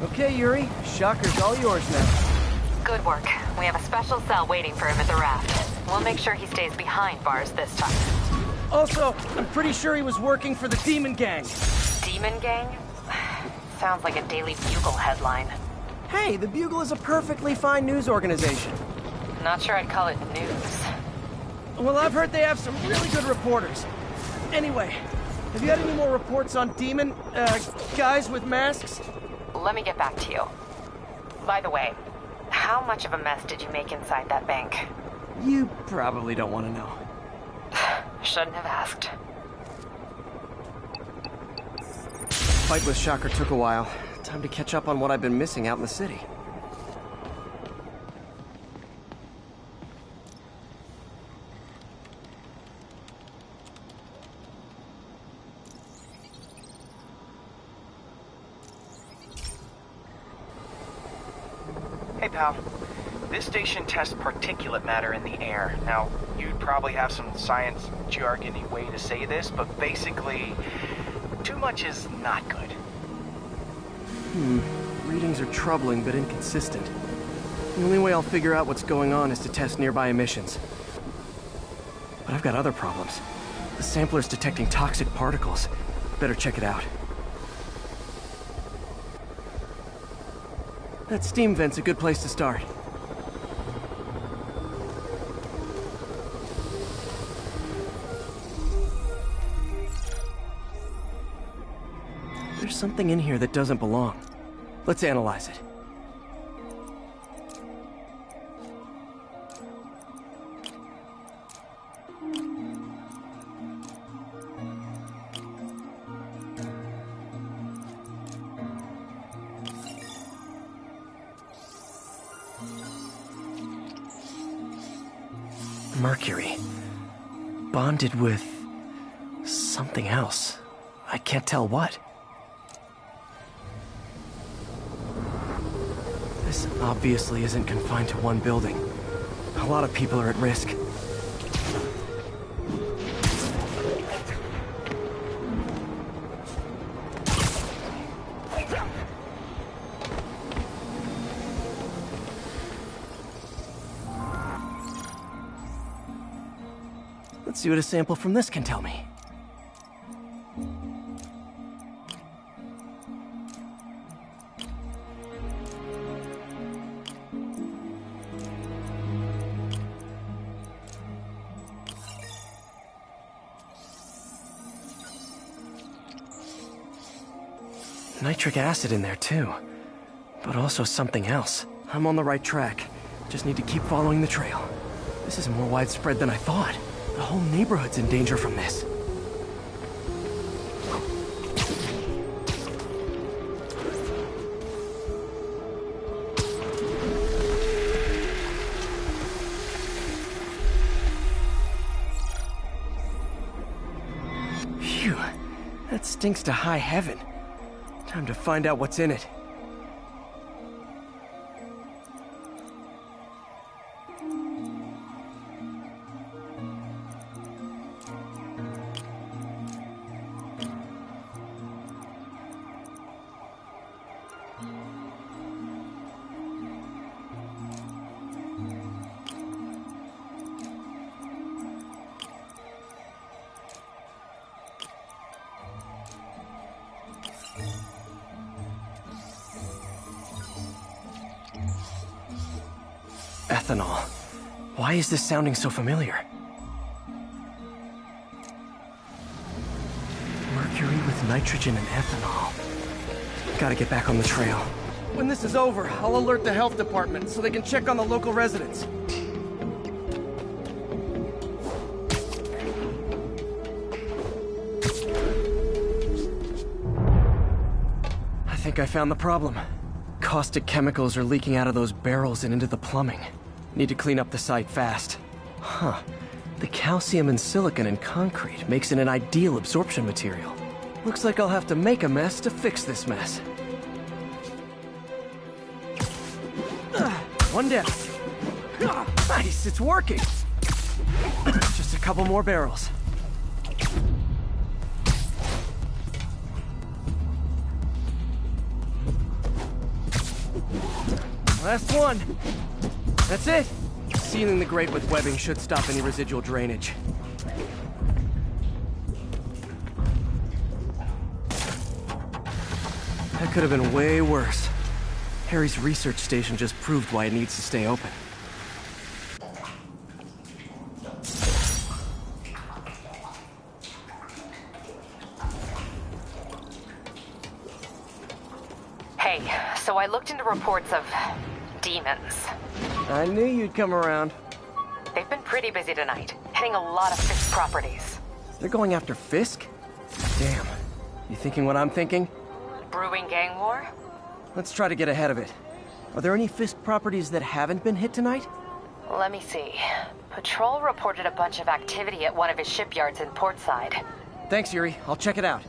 Okay, Yuri. Shocker's all yours now. Good work. We have a special cell waiting for him at the raft. We'll make sure he stays behind bars this time. Also, I'm pretty sure he was working for the Demon Gang. Demon Gang? Sounds like a Daily Bugle headline. Hey, the Bugle is a perfectly fine news organization. Not sure I'd call it news. Well, I've heard they have some really good reporters. Anyway, have you had any more reports on demon, guys with masks? Let me get back to you. By the way, how much of a mess did you make inside that bank? You probably don't want to know. Shouldn't have asked. Fight with Shocker took a while. Time to catch up on what I've been missing out in the city. Hey, pal. This station tests particulate matter in the air. Now, you'd probably have some science jargony way to say this, but basically, too much is not good. Readings are troubling but inconsistent. The only way I'll figure out what's going on is to test nearby emissions. But I've got other problems. The sampler's detecting toxic particles. Better check it out. That steam vent's a good place to start. There's something in here that doesn't belong. Let's analyze it. Mercury. Bonded with something else. I can't tell what. This obviously isn't confined to one building. A lot of people are at risk. Let's see what a sample from this can tell me. Nitric acid in there too, but also something else. I'm on the right track. Just need to keep following the trail. This is more widespread than I thought. The whole neighborhood's in danger from this. Phew, that stinks to high heaven. Time to find out what's in it. Ethanol. Why is this sounding so familiar? Mercury with nitrogen and ethanol. Gotta get back on the trail. When this is over, I'll alert the health department so they can check on the local residents. I think I found the problem. Caustic chemicals are leaking out of those barrels and into the plumbing. Need to clean up the site fast. Huh. The calcium and silicon in concrete makes it an ideal absorption material. Looks like I'll have to make a mess to fix this mess. One down. Nice, it's working. Just a couple more barrels. Last one. That's it. Sealing the grate with webbing should stop any residual drainage. That could have been way worse. Harry's research station just proved why it needs to stay open. Hey, so I looked into reports of demons. I knew you'd come around. They've been pretty busy tonight, hitting a lot of Fisk properties. They're going after Fisk? Damn. You thinking what I'm thinking? Brewing gang war? Let's try to get ahead of it. Are there any Fisk properties that haven't been hit tonight? Let me see. Patrol reported a bunch of activity at one of his shipyards in Portside. Thanks, Yuri. I'll check it out.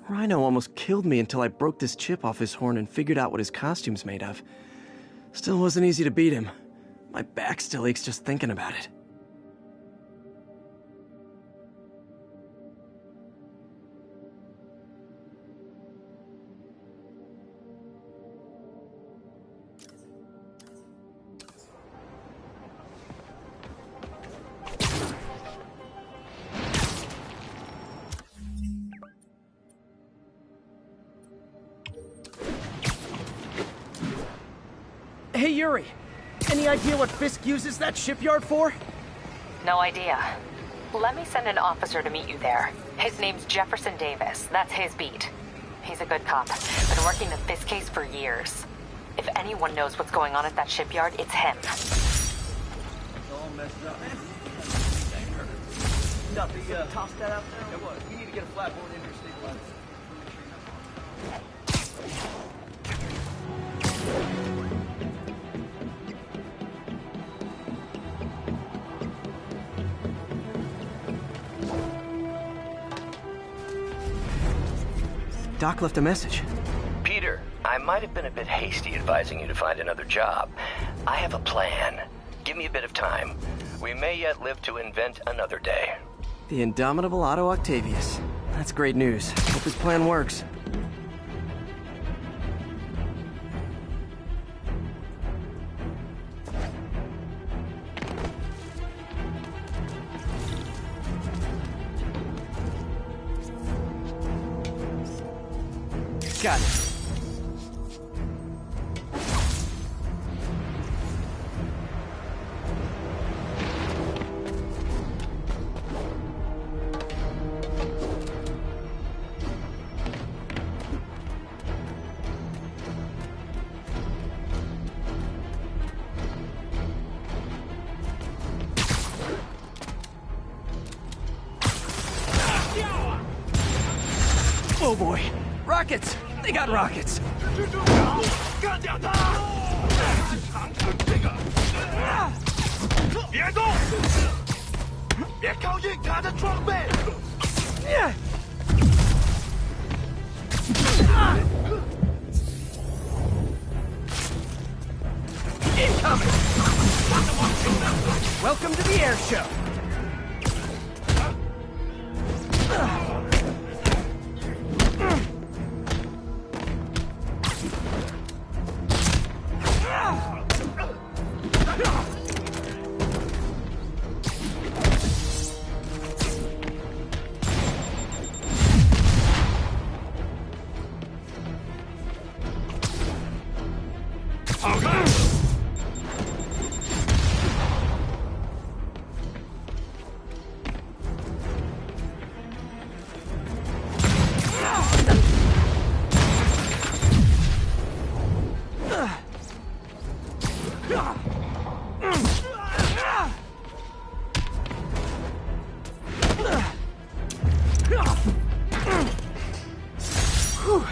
Rhino almost killed me until I broke this chip off his horn and figured out what his costume's made of. Still wasn't easy to beat him. My back still aches just thinking about it. Hey, Yuri. Any idea what Fisk uses that shipyard for? No idea. Let me send an officer to meet you there. His name's Jefferson Davis. That's his beat. He's a good cop. Been working the Fisk case for years. If anyone knows what's going on at that shipyard, it's him. All messed up. Nothing. Toss that out there. What? We need to get a flatboard in here, stabilize. Doc left a message. Peter, I might have been a bit hasty advising you to find another job. I have a plan. Give me a bit of time. We may yet live to invent another day. The indomitable Otto Octavius. That's great news. Hope his plan works. Got it. Oh boy. Rockets! They got rockets! Incoming! Welcome to the air show!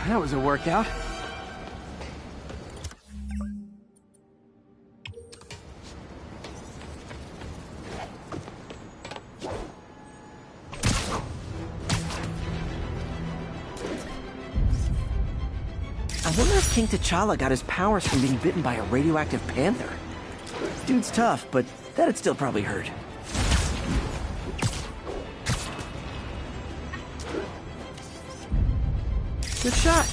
That was a workout. I wonder if King T'Challa got his powers from being bitten by a radioactive panther. Dude's tough, but that'd still probably hurt. Good shot.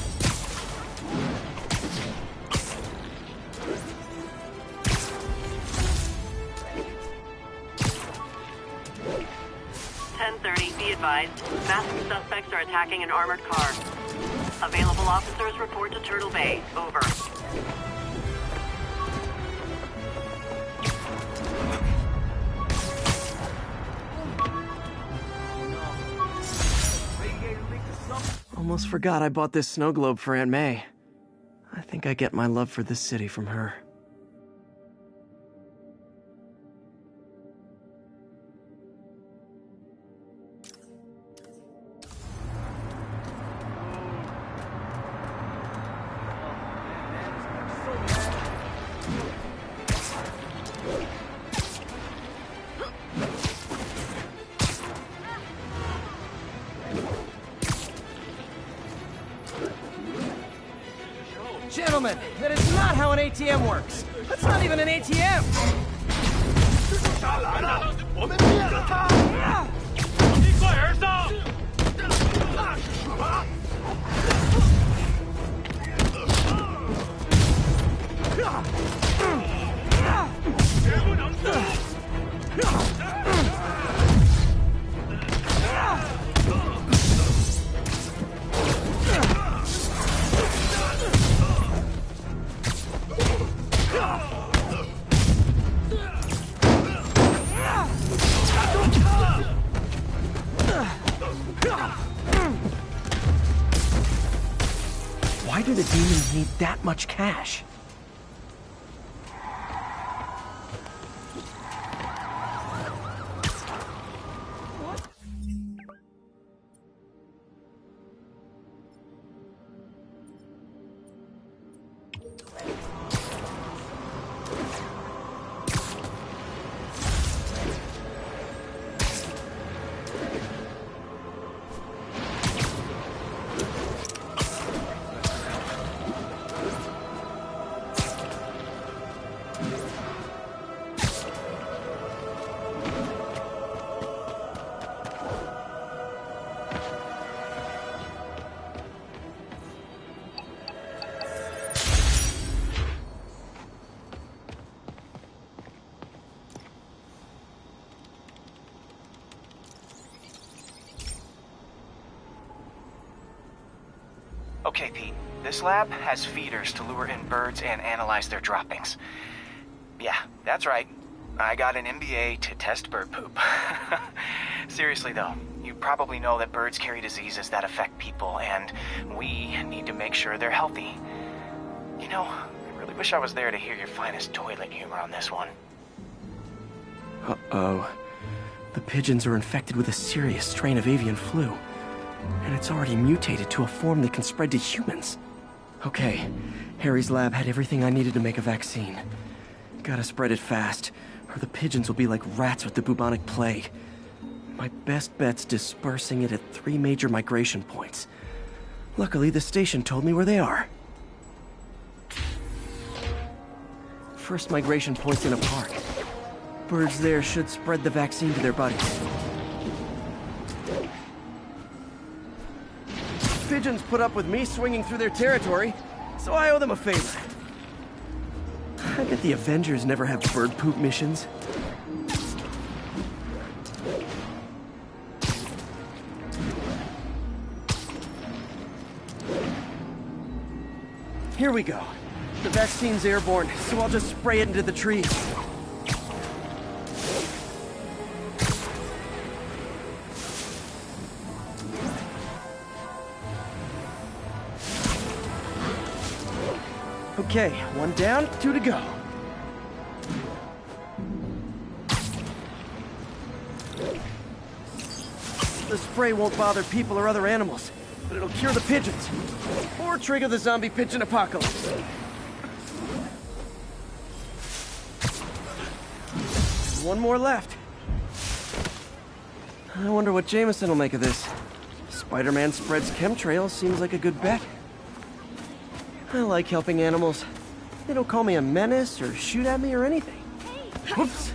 Authority, be advised. Masked suspects are attacking an armored car. Available officers report to Turtle Bay. Over. Almost forgot I bought this snow globe for Aunt May. I think I get my love for this city from her. Gentlemen, that is not how an ATM works. That's not even an ATM. Why do the demons need that much cash? Okay, Pete. This lab has feeders to lure in birds and analyze their droppings. Yeah, that's right. I got an MBA to test bird poop. Seriously, though, you probably know that birds carry diseases that affect people, and we need to make sure they're healthy. You know, I really wish I was there to hear your finest toilet humor on this one. Uh-oh. The pigeons are infected with a serious strain of avian flu. And it's already mutated to a form that can spread to humans. Okay, Harry's lab had everything I needed to make a vaccine. Gotta spread it fast, or the pigeons will be like rats with the bubonic plague. My best bet's dispersing it at 3 major migration points. Luckily, the station told me where they are. First migration point's in a park. Birds there should spread the vaccine to their buddies. Pigeons put up with me swinging through their territory, so I owe them a favor. I bet the Avengers never have bird poop missions. Here we go. The vaccine's airborne, so I'll just spray it into the trees. Okay, 1 down, 2 to go. The spray won't bother people or other animals, but it'll cure the pigeons. Or trigger the zombie pigeon apocalypse. One more left. I wonder what Jameson will make of this. Spider-Man spreads chemtrails seems like a good bet. I like helping animals. They don't call me a menace or shoot at me or anything. Whoops.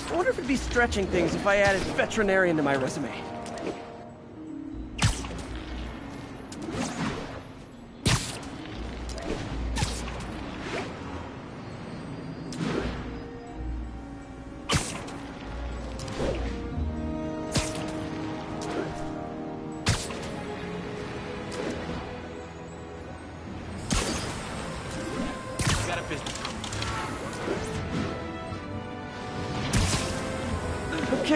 I wonder if it'd be stretching things if I added veterinarian to my resume.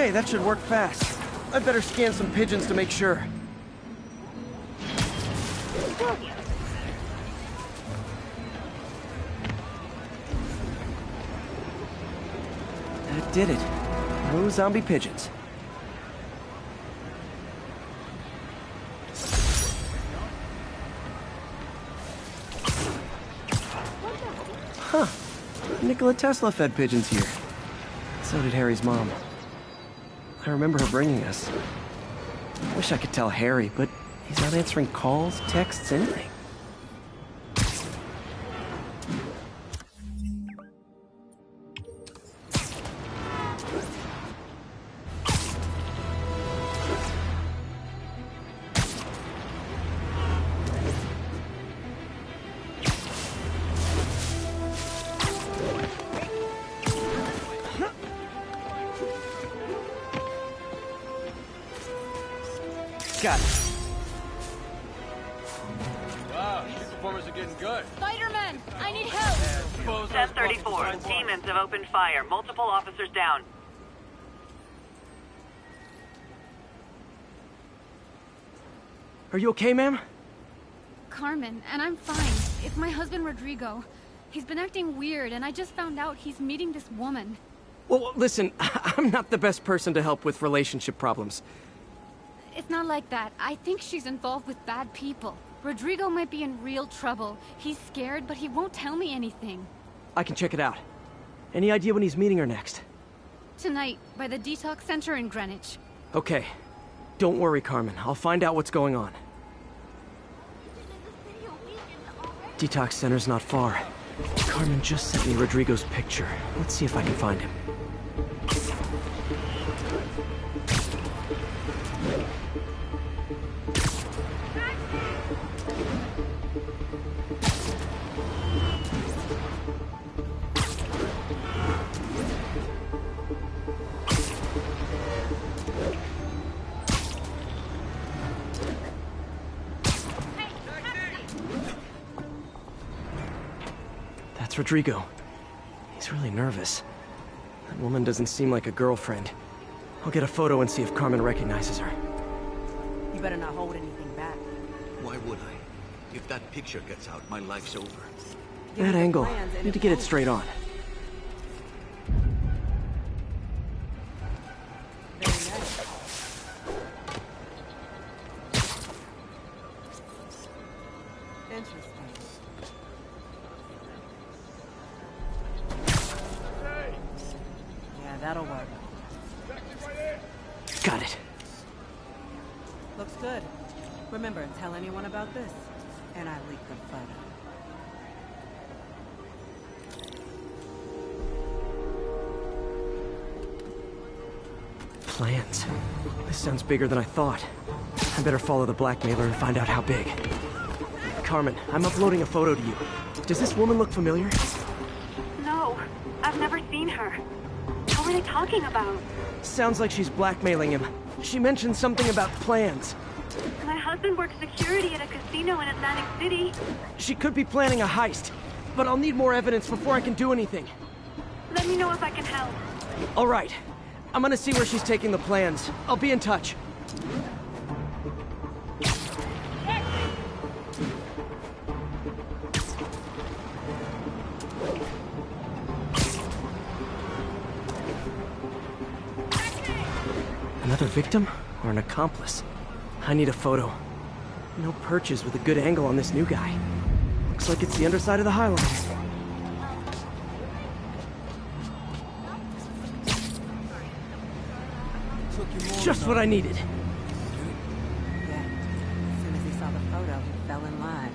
Okay, that should work fast. I'd better scan some pigeons to make sure. That did it. No zombie pigeons. Huh. Nikola Tesla fed pigeons here. So did Harry's mom. I remember her bringing us. I wish I could tell Harry, but he's not answering calls, texts, anything. Got it. Wow, these performers are getting good. Spider-Man, I need help. 1034. Demons have opened fire. Multiple officers down. Are you okay, ma'am? Carmen, and I'm fine. It's my husband, Rodrigo. He's been acting weird, and I just found out he's meeting this woman. Well, listen, I'm not the best person to help with relationship problems. It's not like that. I think she's involved with bad people. Rodrigo might be in real trouble. He's scared, but he won't tell me anything. I can check it out. Any idea when he's meeting her next? Tonight, by the detox center in Greenwich. Okay. Don't worry, Carmen. I'll find out what's going on. Detox center's not far. Carmen just sent me Rodrigo's picture. Let's see if I can find him. That's Rodrigo. He's really nervous. That woman doesn't seem like a girlfriend. I'll get a photo and see if Carmen recognizes her. You better not hold anything back. Why would I? If that picture gets out, my life's over. That angle. Need to get it straight on. That'll work. Got it. Looks good. Remember, tell anyone about this, and I leak the photo. Plans. This sounds bigger than I thought. I better follow the blackmailer and find out how big. Carmen, I'm uploading a photo to you. Does this woman look familiar? No, I've never seen her. What were they talking about? Sounds like she's blackmailing him. She mentioned something about plans. My husband works security at a casino in Atlantic City. She could be planning a heist, but I'll need more evidence before I can do anything. Let me know if I can help. All right. I'm gonna see where she's taking the plans. I'll be in touch. Another victim or an accomplice? I need a photo. No perches with a good angle on this new guy. Looks like it's the underside of the highline. Just what I needed. Yeah. As soon as he saw the photo, he fell in line.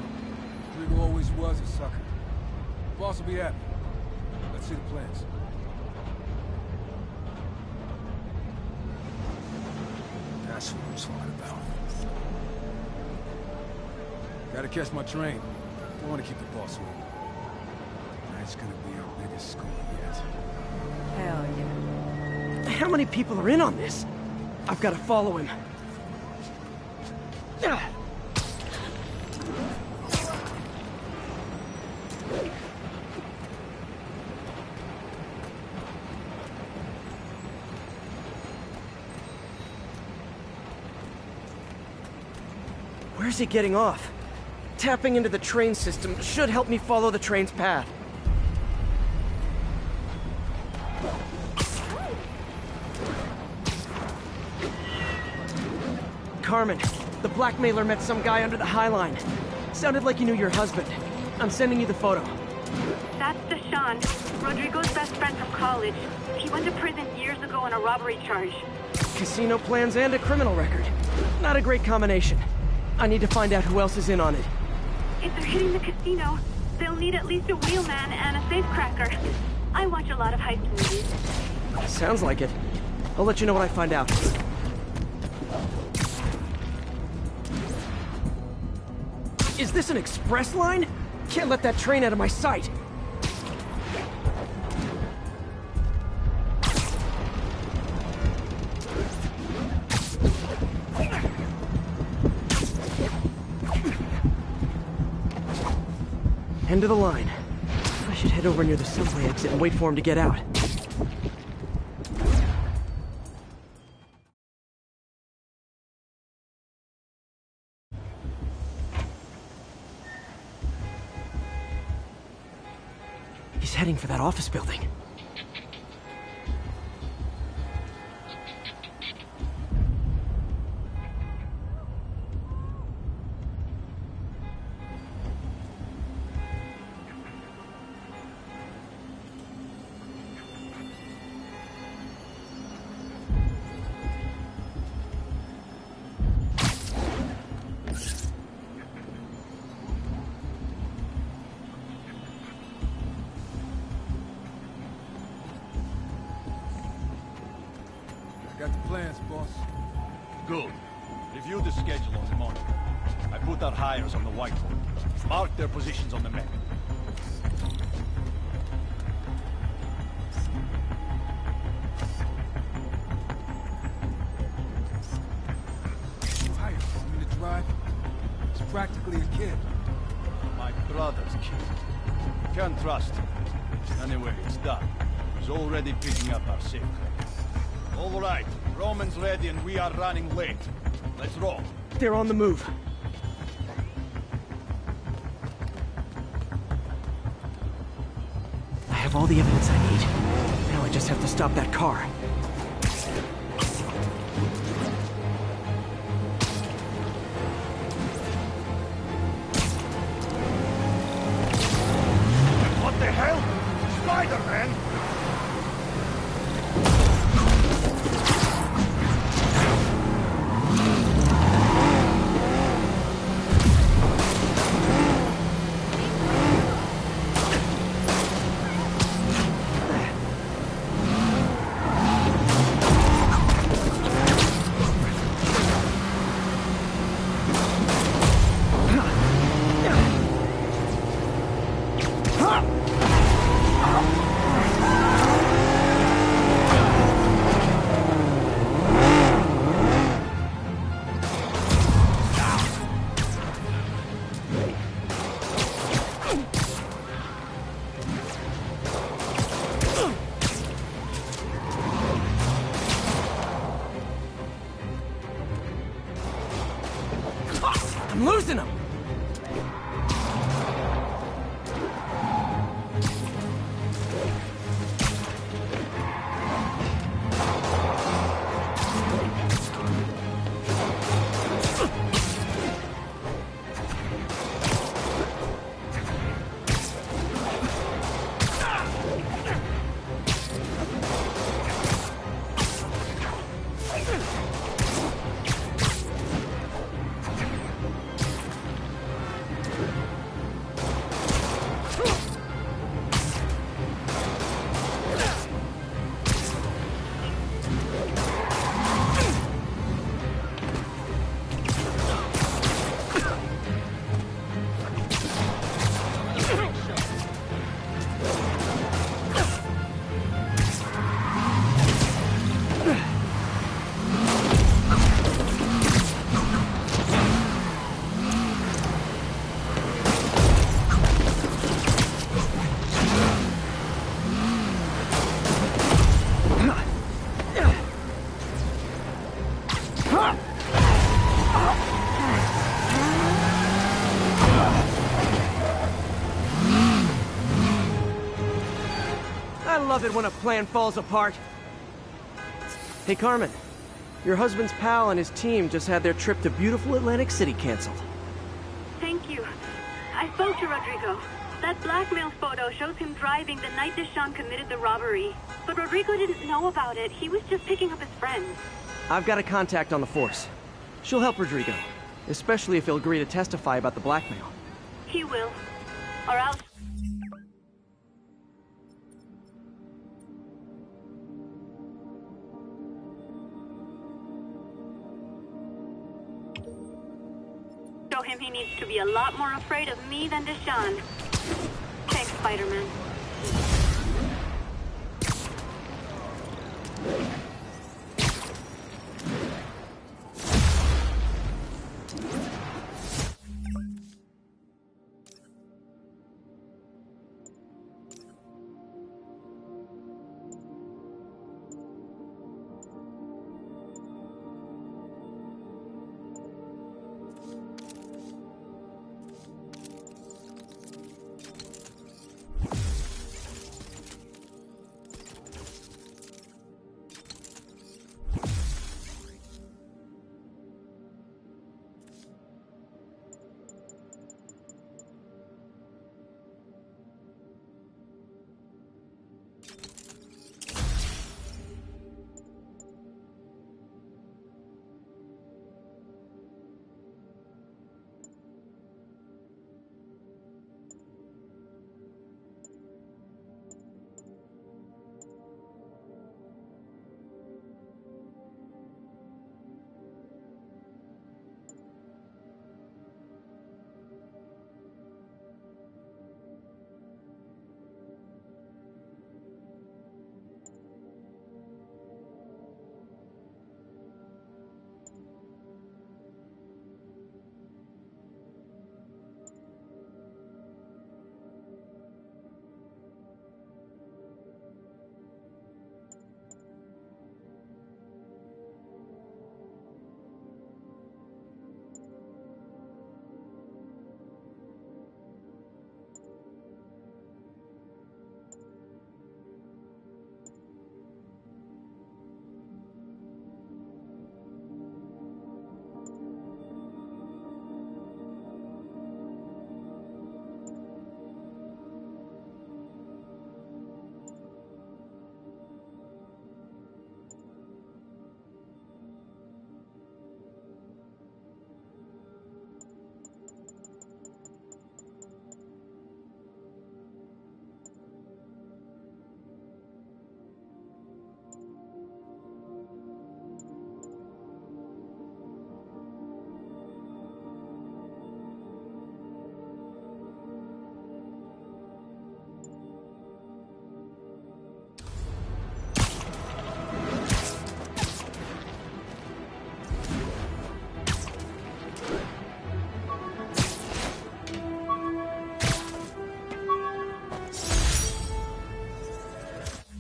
Rodrigo always was a sucker. Boss will be happy. Let's see the plans. That's what I'm talking about. Gotta catch my train. Don't want to keep the boss waiting. Tonight's gonna be our biggest score yet. Hell yeah. How many people are in on this? I've got to follow him. Where's he getting off? Tapping into the train system should help me follow the train's path. Carmen, the blackmailer met some guy under the High Line. Sounded like he knew your husband. I'm sending you the photo. That's Deshaun, Rodrigo's best friend from college. He went to prison years ago on a robbery charge. Casino plans and a criminal record. Not a great combination. I need to find out who else is in on it. If they're hitting the casino, they'll need at least a wheelman and a safecracker. I watch a lot of heist movies. Sounds like it. I'll let you know what I find out. Is this an express line? Can't let that train out of my sight. End of the line. I should head over near the subway exit and wait for him to get out. He's heading for that office building. Got the plans, boss. Good. Review the schedule on the monitor. I put our hires on the whiteboard. Mark their positions on the map. Hires, I mean to drive. He's practically a kid. My brother's kid. Can't trust him. Anyway, it's done. He's already picking up our safe credits. All right, Roman's ready and we are running late. Let's roll. They're on the move. I have all the evidence I need. Now I just have to stop that car. What the hell? Spider-Man! I'm losing him! I love it when a plan falls apart. Hey, Carmen. Your husband's pal and his team just had their trip to beautiful Atlantic City canceled. Thank you. I spoke to Rodrigo. That blackmail photo shows him driving the night Deshawn committed the robbery. But Rodrigo didn't know about it. He was just picking up his friend. I've got a contact on the force. She'll help Rodrigo, especially if he'll agree to testify about the blackmail. He will. Or else... show him he needs to be a lot more afraid of me than Deshawn. Thanks, Spider-Man.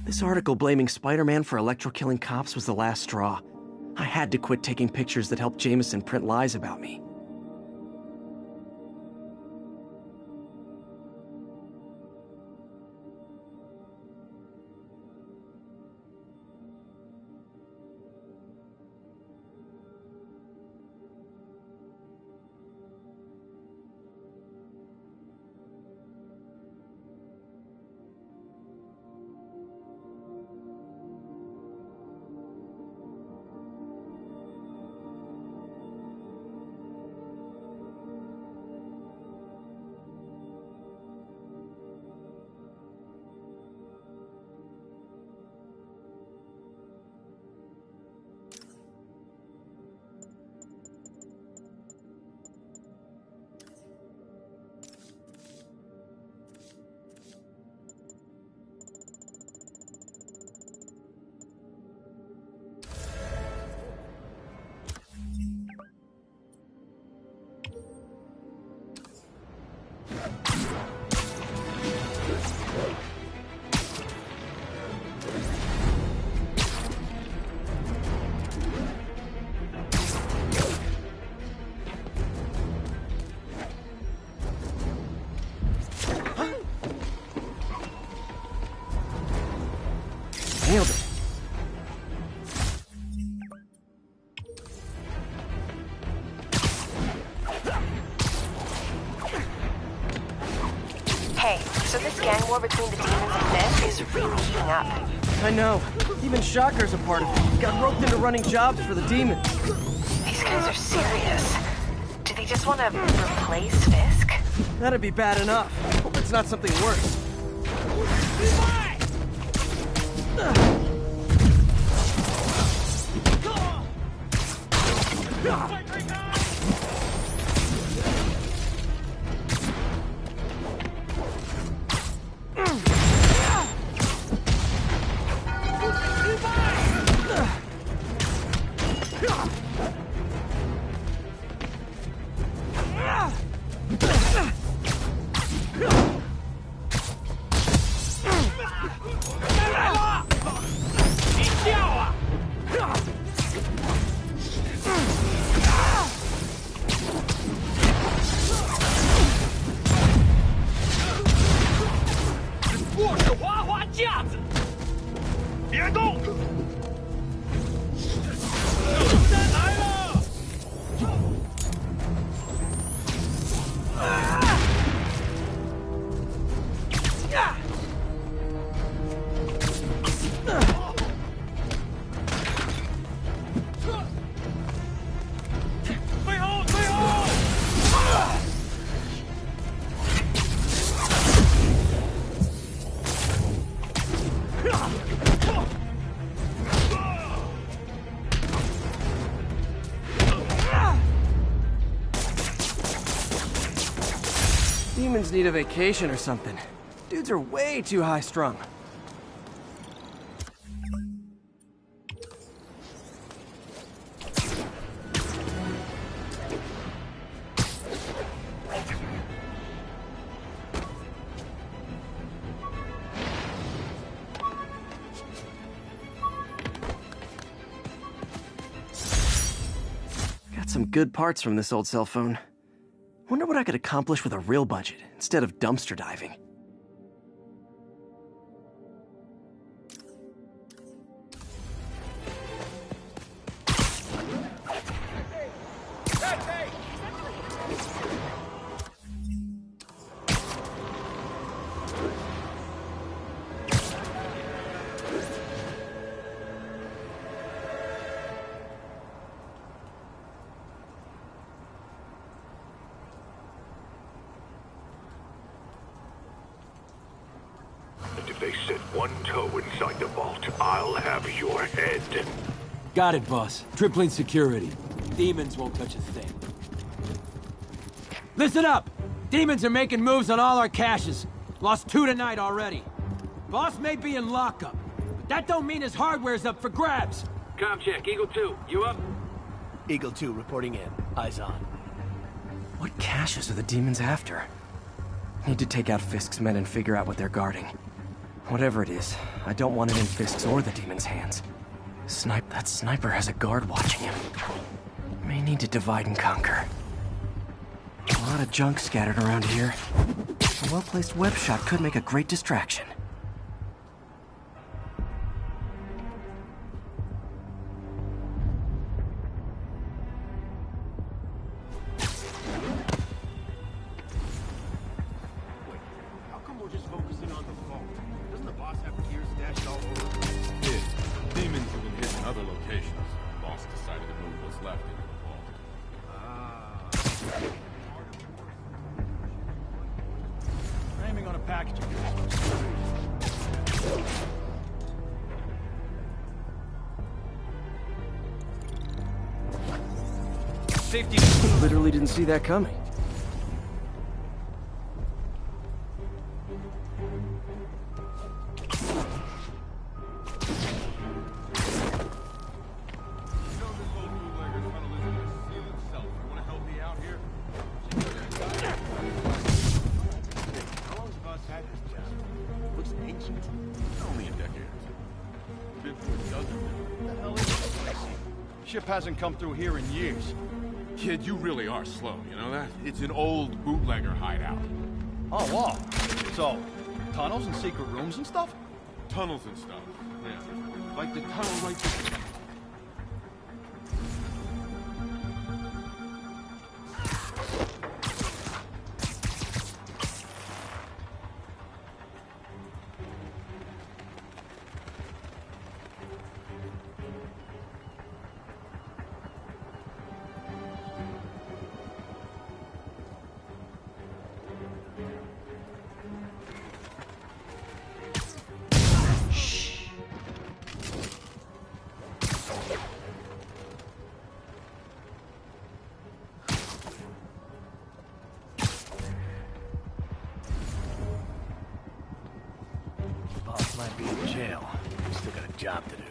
This article blaming Spider-Man for electro-killing cops was the last straw. I had to quit taking pictures that helped Jameson print lies about me. Hey, so this gang war between the demons and Fisk is really heating up. I know. Even Shocker's a part of it. Got roped into running jobs for the demons. These guys are serious. Do they just want to replace Fisk? That'd be bad enough. Hope it's not something worse. Demons need a vacation or something. Dudes are way too high-strung. Got some good parts from this old cell phone. Wonder what I could accomplish with a real budget, instead of dumpster diving. If they set one toe inside the vault, I'll have your head. Got it, boss. Tripling security. Demons won't touch a thing. Listen up! Demons are making moves on all our caches. Lost 2 tonight already. Boss may be in lockup, but that don't mean his hardware's up for grabs. Com check, Eagle 2, you up? Eagle 2 reporting in. Eyes on. What caches are the demons after? Need to take out Fisk's men and figure out what they're guarding. Whatever it is, I don't want it in Fisk's or the demons' hands. That sniper has a guard watching him. May need to divide and conquer. A lot of junk scattered around here. A well-placed web shot could make a great distraction. How come we're just focusing on the phone? Doesn't the boss have gear stashed all over? Yeah, demons have been hidden in other locations. The boss decided to move what's left into the vault. Aiming on a package. Safety. Literally didn't see that coming. Ship hasn't come through here in years. Kid, you really are slow, you know that? It's an old bootlegger hideout. Oh, wow. So, tunnels and secret rooms and stuff? Tunnels and stuff, yeah. Like the tunnel right there. job to do.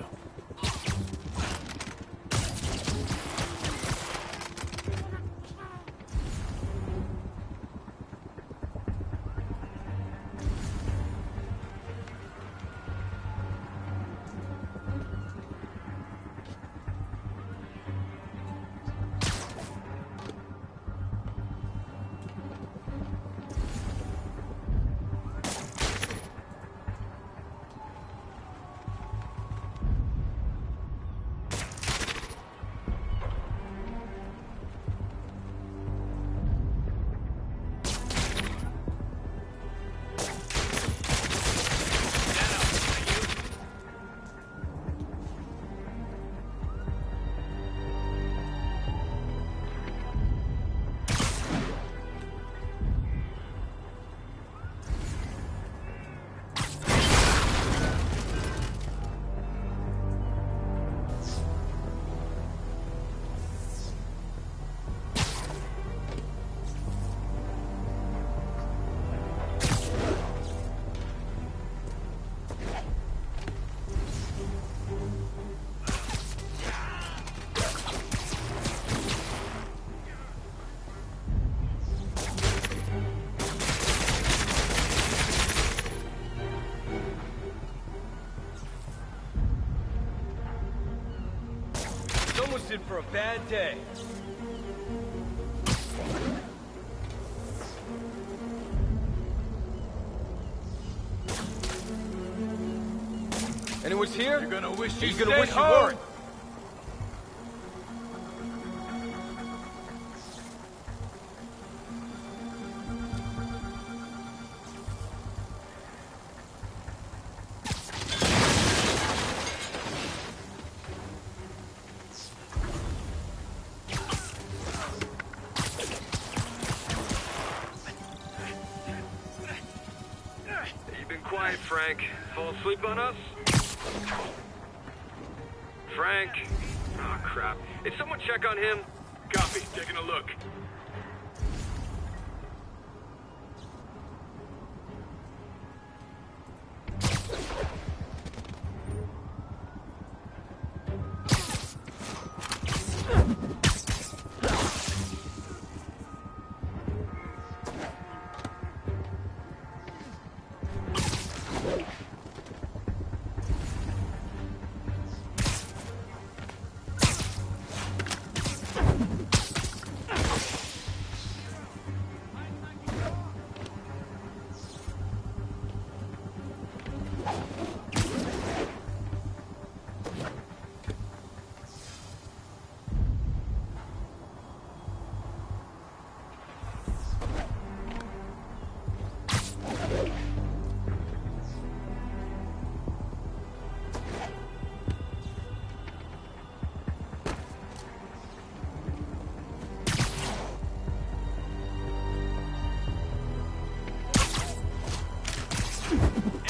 Someone's in for a bad day. Anyone's here? You're gonna wish He's you gonna wish stayed you home. weren't. You've been quiet, Frank. Fall asleep on us? Frank? Oh, crap. Did someone check on him? Copy. Taking a look.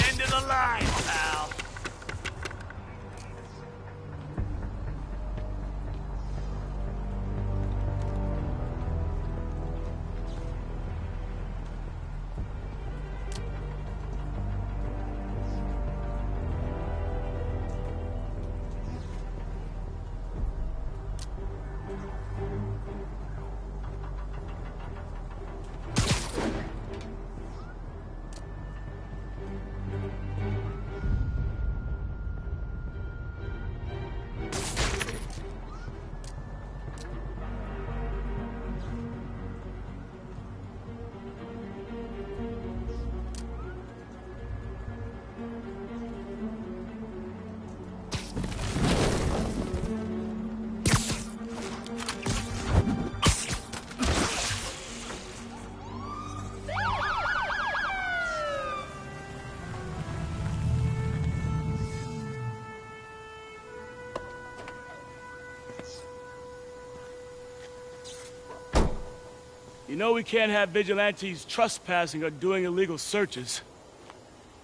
End of the line, pal. You know we can't have vigilantes trespassing or doing illegal searches.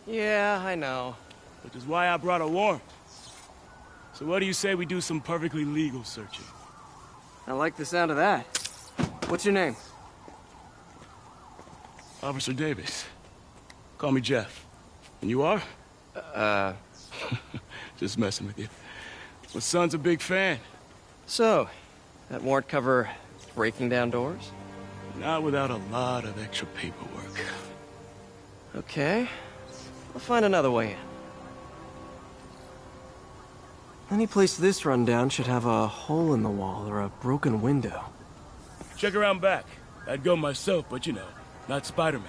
Yeah, I know. Which is why I brought a warrant. So what do you say we do some perfectly legal searching? I like the sound of that. What's your name? Officer Davis. Call me Jeff. And you are? Just messing with you. My son's a big fan. So, that warrant cover breaking down doors? Not without a lot of extra paperwork. Okay. I'll find another way in. Any place this rundown should have a hole in the wall or a broken window. Check around back. I'd go myself, but you know, not Spider-Man.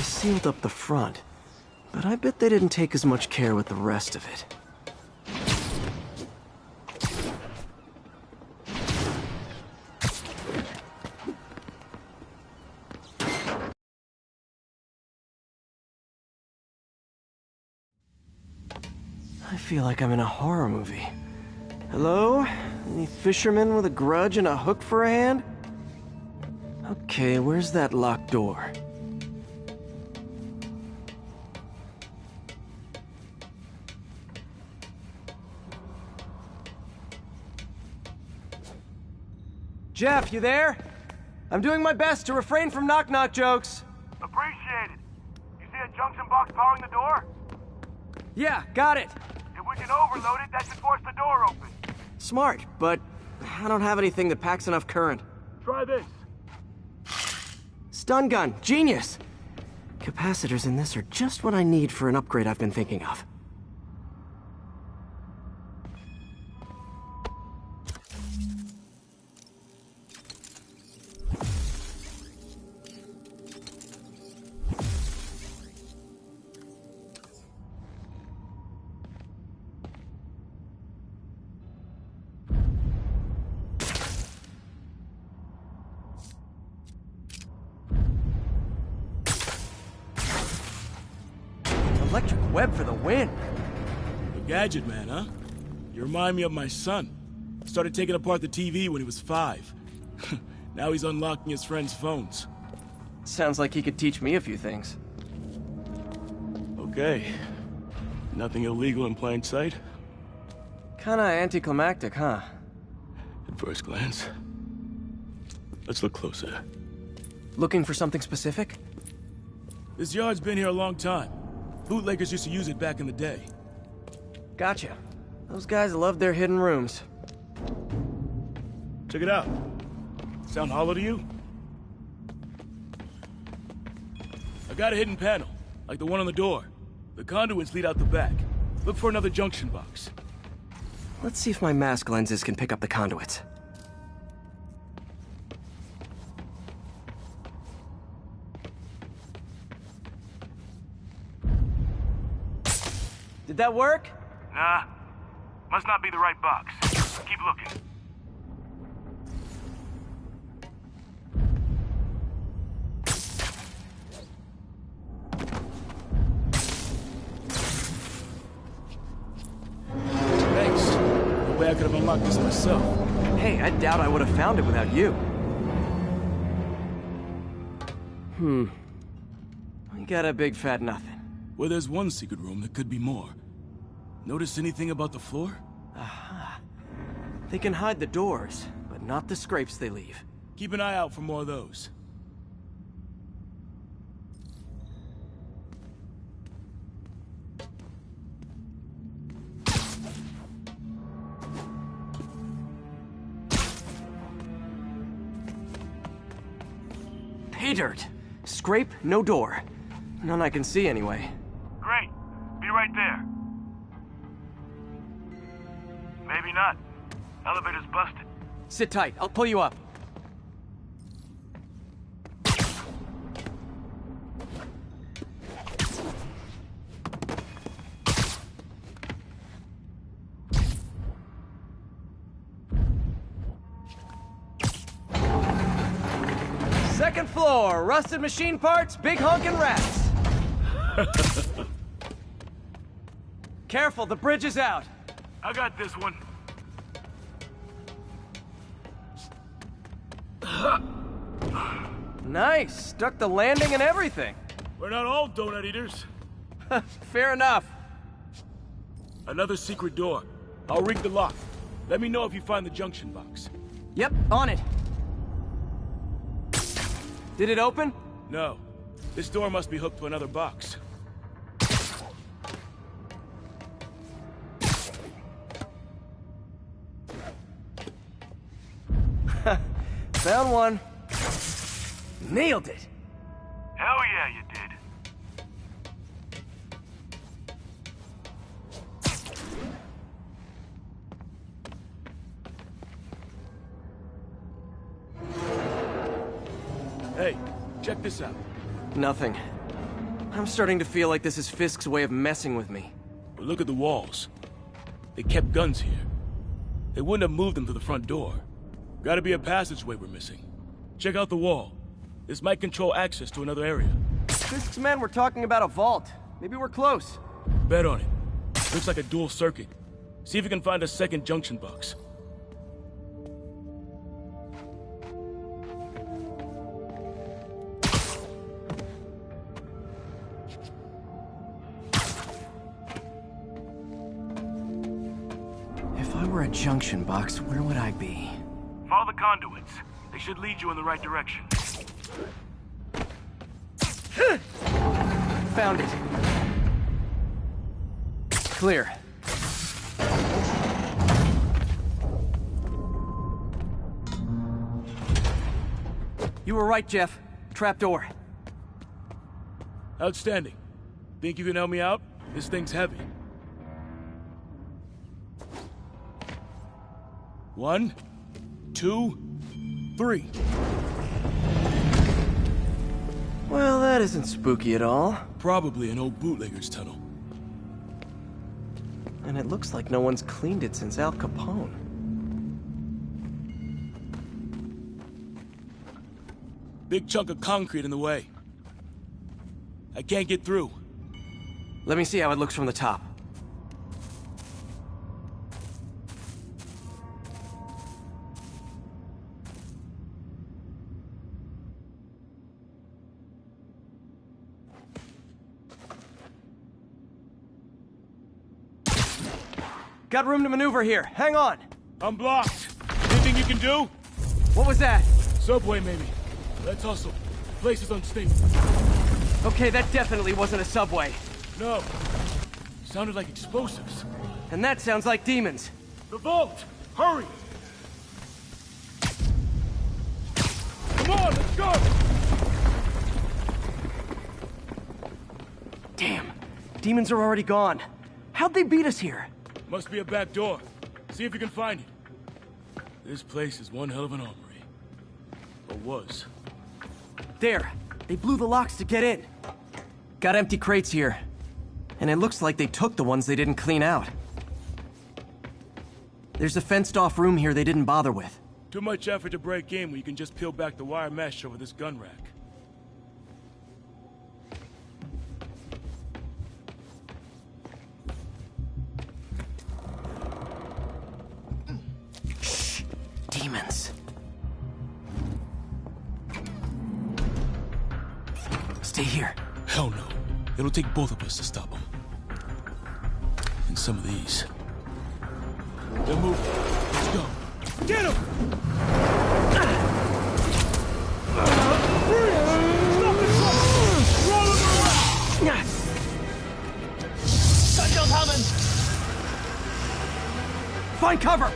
Sealed up the front, but I bet they didn't take as much care with the rest of it. I feel like I'm in a horror movie. Hello? Any fisherman with a grudge and a hook for a hand? Okay, where's that locked door? Jeff, you there? I'm doing my best to refrain from knock-knock jokes. Appreciate it. You see a junction box powering the door? Yeah, got it. If we can overload it, that should force the door open. Smart, but I don't have anything that packs enough current. Try this. Stun gun, genius! Capacitors in this are just what I need for an upgrade I've been thinking of. Electric web for the win. A gadget man, huh? You remind me of my son. Started taking apart the TV when he was 5. Now he's unlocking his friends' phones. Sounds like he could teach me a few things. Okay. Nothing illegal in plain sight? Kinda anticlimactic, huh? At first glance. Let's look closer. Looking for something specific? This yard's been here a long time. Bootleggers used to use it back in the day. Gotcha. Those guys love their hidden rooms. Check it out. Sound hollow to you? I got a hidden panel, like the one on the door. The conduits lead out the back. Look for another junction box. Let's see if my mask lenses can pick up the conduits. Did that work? Nah. Must not be the right box. Keep looking. Thanks. No way I could have unlocked this myself. Hey, I doubt I would have found it without you. We got a big fat nothing. Well, there's one secret room, there could be more. Notice anything about the floor? Aha. They can hide the doors, but not the scrapes they leave. Keep an eye out for more of those. Pay dirt. Scrape, no door. None I can see anyway. Great. Be right there. Maybe not. Elevator's busted. Sit tight, I'll pull you up. Second floor, rusted machine parts, big honkin' rats. Careful, the bridge is out. I got this one. Nice, stuck the landing and everything. We're not all donut eaters. Fair enough. Another secret door. I'll rig the lock. Let me know if you find the junction box. Yep, on it. Did it open? No. This door must be hooked to another box. Found one. Nailed it. Hell yeah, you did. Hey, check this out. Nothing. I'm starting to feel like this is Fisk's way of messing with me. But look at the walls. They kept guns here. They wouldn't have moved them to the front door. Gotta be a passageway we're missing. Check out the wall. This might control access to another area. Fisk's men were talking about a vault. Maybe we're close. Bet on it. Looks like a dual circuit. See if you can find a second junction box. If I were a junction box, where would I be? Follow the conduits. They should lead you in the right direction. Found it. Clear. You were right, Jeff. Trapdoor. Outstanding. Think you can help me out? This thing's heavy. 1, 2, 3. Well, that isn't spooky at all. Probably an old bootlegger's tunnel. And it looks like no one's cleaned it since Al Capone. Big chunk of concrete in the way. I can't get through. Let me see how it looks from the top. Got room to maneuver here. Hang on. I'm blocked. Anything you can do? What was that? Subway, maybe. Let's hustle. Place is unstable. Okay, that definitely wasn't a subway. No. Sounded like explosives. And that sounds like demons. The vault! Hurry! Come on, let's go! Damn. Demons are already gone. How'd they beat us here? Must be a back door. See if you can find it. This place is one hell of an armory. Or was. There. They blew the locks to get in. Got empty crates here. And it looks like they took the ones they didn't clean out. There's a fenced-off room here they didn't bother with. Too much effort to break in when you can just peel back the wire mesh over this gun rack. Shh! Demons. Stay here. Hell no. It'll take both of us to stop them. And some of these. They're moving. Let's go. Get him! Find cover!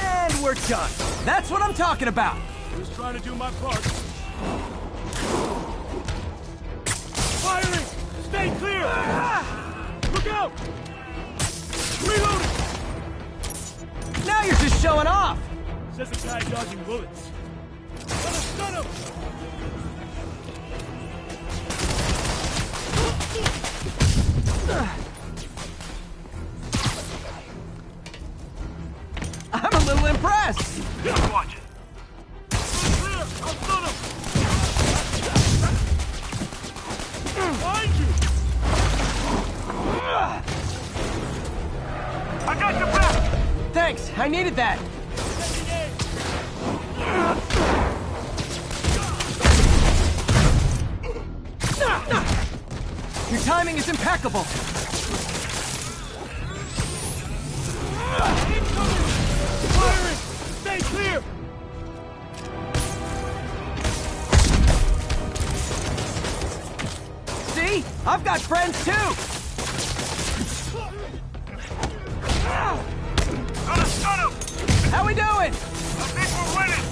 And we're done. That's what I'm talking about. Just trying to do my part. Firing! Stay clear! Look out! Reloading! Now you're just showing off! Says the guy dodging bullets. Stun him! I'm a little impressed! Just watch it. Clear! I'll stun him! Behind you! I got your back! Thanks, I needed that. Your timing is impeccable. Firing! Stay clear! See? I've got friends too! Gonna stun him! How we doing? I think we're winning!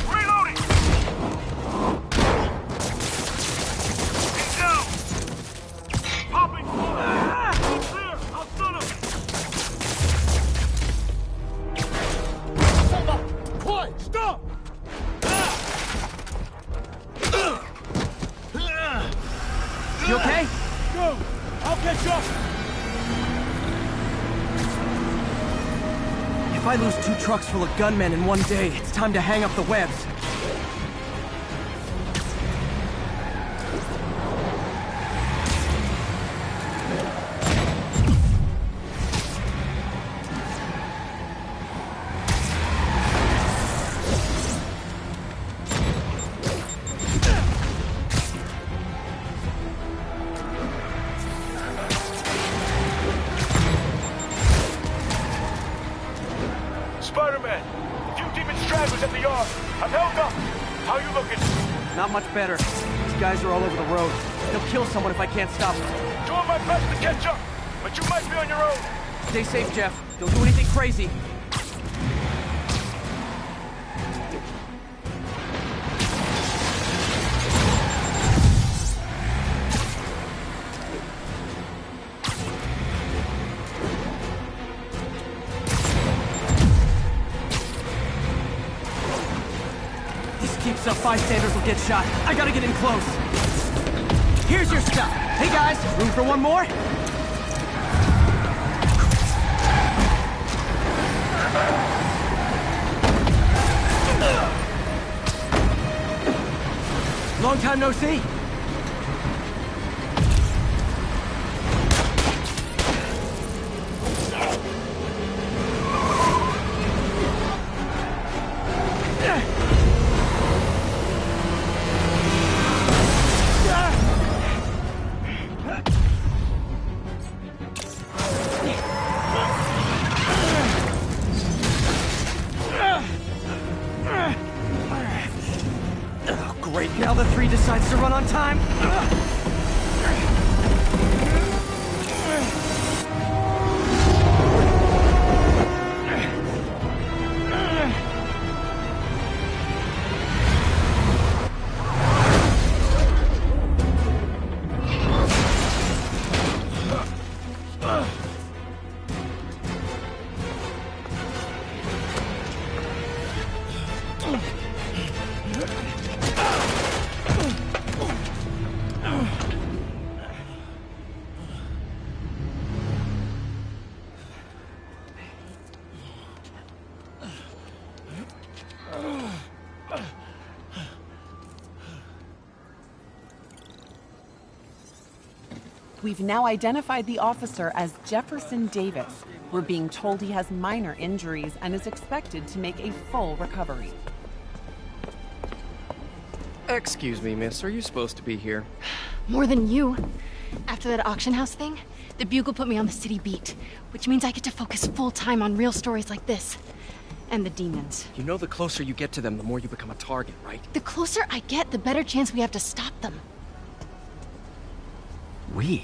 Reloading! He's down! Popping forward! He's clear! I'll stun him! Hold up! Quiet! Stop! You okay? Go! I'll catch up! If I lose 2 trucks full of gunmen in one day, it's time to hang up the webs. Spider-Man! A few demon stragglers at the yard. I'm held up. How you looking? Not much better. These guys are all over the road. They'll kill someone if I can't stop them. Doing my best to catch up, but you might be on your own. Stay safe, Jeff. Don't do anything crazy. Keeps up, bystanders will get shot. I gotta get in close. Here's your stuff. Hey guys, room for one more? Long time no see. Great, now the 3 decides to run on time. We've now identified the officer as Jefferson Davis. We're being told he has minor injuries and is expected to make a full recovery. Excuse me, miss. Are you supposed to be here? More than you. After that auction house thing, the Bugle put me on the city beat, which means I get to focus full-time on real stories like this. And the demons. You know the closer you get to them, the more you become a target, right? The closer I get, the better chance we have to stop them. We?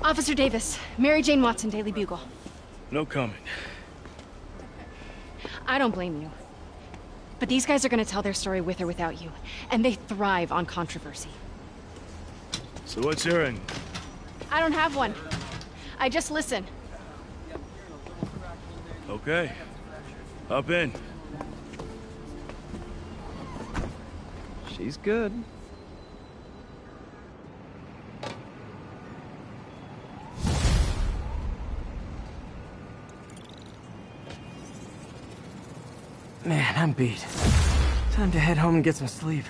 Officer Davis, Mary Jane Watson, Daily Bugle. No comment. I don't blame you. But these guys are gonna tell their story with or without you, and they thrive on controversy. So what's your end? I don't have one. I just listen. Okay. Hop in. She's good. Man, I'm beat. Time to head home and get some sleep.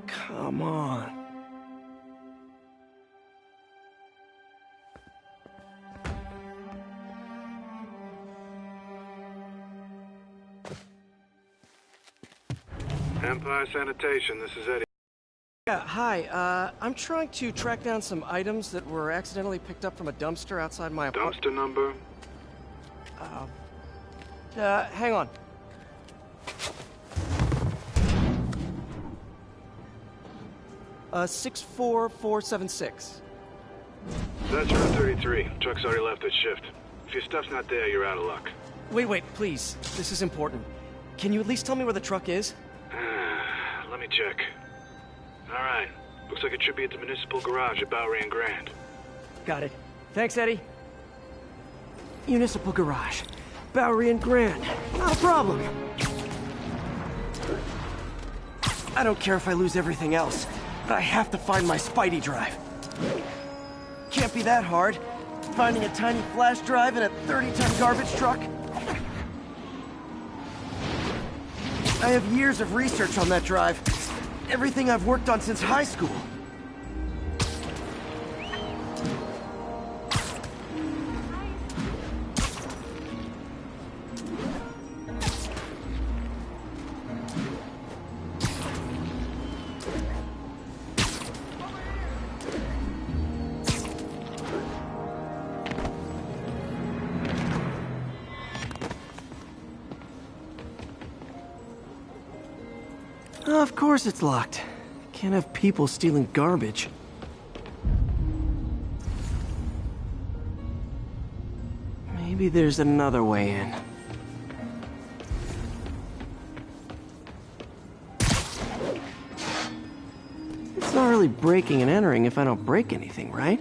Come on. Empire Sanitation, this is Eddie. Yeah, hi. I'm trying to track down some items that were accidentally picked up from a dumpster outside my apartment. Dumpster number? Hang on. Uh, 64476. That's route 33. Truck's already left its shift. If your stuff's not there, you're out of luck. Wait, please. This is important. Can you at least tell me where the truck is? Let me check. Alright. Looks like it should be at the municipal garage at Bowery and Grand. Got it. Thanks, Eddie. Municipal garage. Bowery and Grand. Not a problem. I don't care if I lose everything else, but I have to find my Spidey drive. Can't be that hard. Finding a tiny flash drive in a 30-ton garbage truck. I have years of research on that drive. Everything I've worked on since high school. Of course it's locked. Can't have people stealing garbage. Maybe there's another way in. It's not really breaking and entering if I don't break anything, right?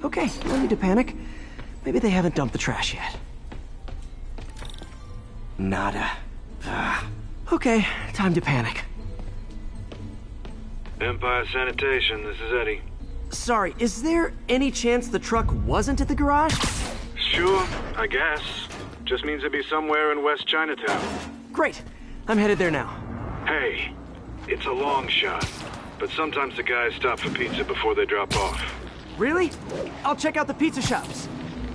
Okay, no need to panic. Maybe they haven't dumped the trash yet. Nada. Okay, time to panic. Empire Sanitation, this is Eddie. Sorry, is there any chance the truck wasn't at the garage? Sure, I guess. Just means it'd be somewhere in West Chinatown. Great. I'm headed there now. Hey, it's a long shot, but sometimes the guys stop for pizza before they drop off. Really? I'll check out the pizza shops.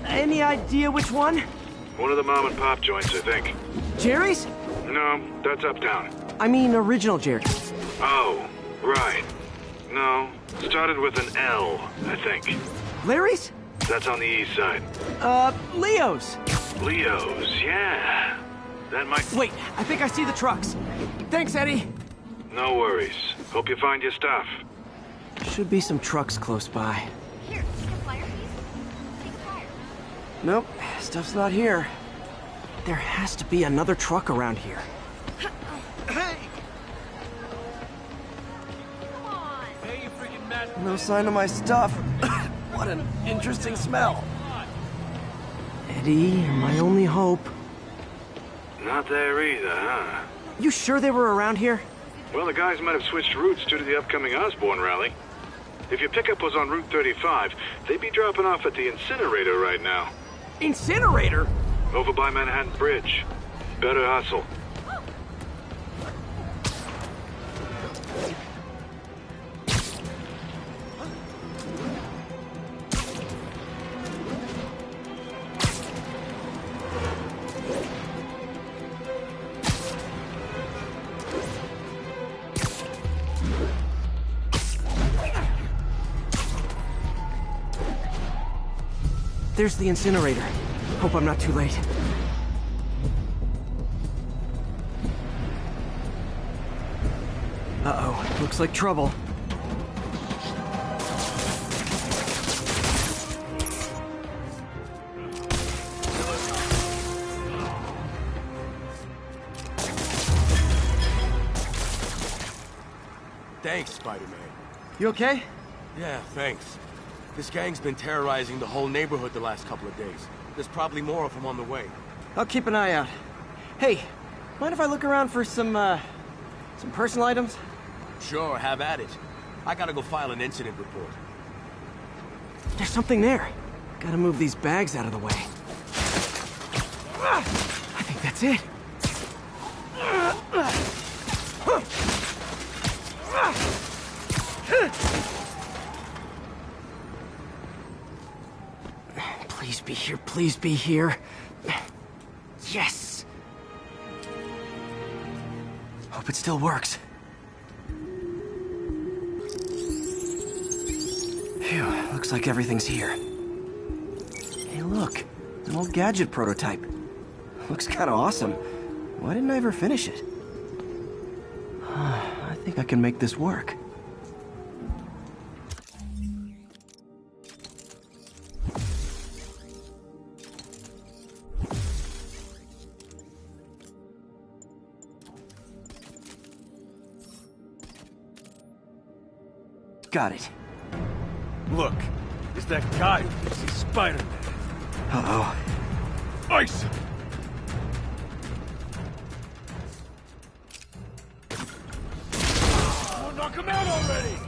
Any idea which one? One of the mom and pop joints, I think. Jerry's? No, that's uptown. I mean original Jerry's. Oh, right. No, started with an L, I think. Larry's? That's on the east side. Leo's. Leo's, yeah. That might... Wait, I think I see the trucks. Thanks, Eddie. No worries. Hope you find your stuff. Should be some trucks close by. Here, take a flyer, please. Take a flyer. Nope, stuff's not here. There has to be another truck around here. Hey! Come on. Hey, you freaking mad... No sign of my stuff. What an interesting smell. Eddie, you're my only hope. Not there either, huh? You sure they were around here? Well, the guys might have switched routes due to the upcoming Osborne rally. If your pickup was on Route 35, they'd be dropping off at the incinerator right now. Incinerator? Over by Manhattan Bridge. Better hustle. There's the incinerator. Hope I'm not too late. Uh-oh, looks like trouble. Thanks, Spider-Man. You okay? Yeah, thanks. This gang's been terrorizing the whole neighborhood the last couple of days. There's probably more of them on the way. I'll keep an eye out. Hey, mind if I look around for some personal items? Sure, have at it. I gotta go file an incident report. There's something there. Gotta move these bags out of the way. I think that's it. Please be here, please be here. Yes! Hope it still works. Phew, looks like everything's here. Hey look, an old gadget prototype. Looks kinda awesome. Why didn't I ever finish it? I think I can make this work. Got it. Look, it's that guy who thinks he's Spider-Man. Uh-oh. Ice him! Oh, knock him out already!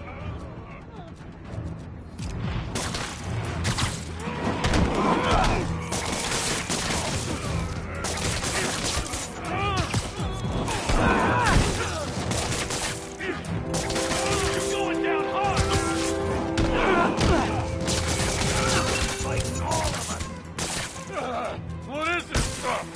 What is this stuff?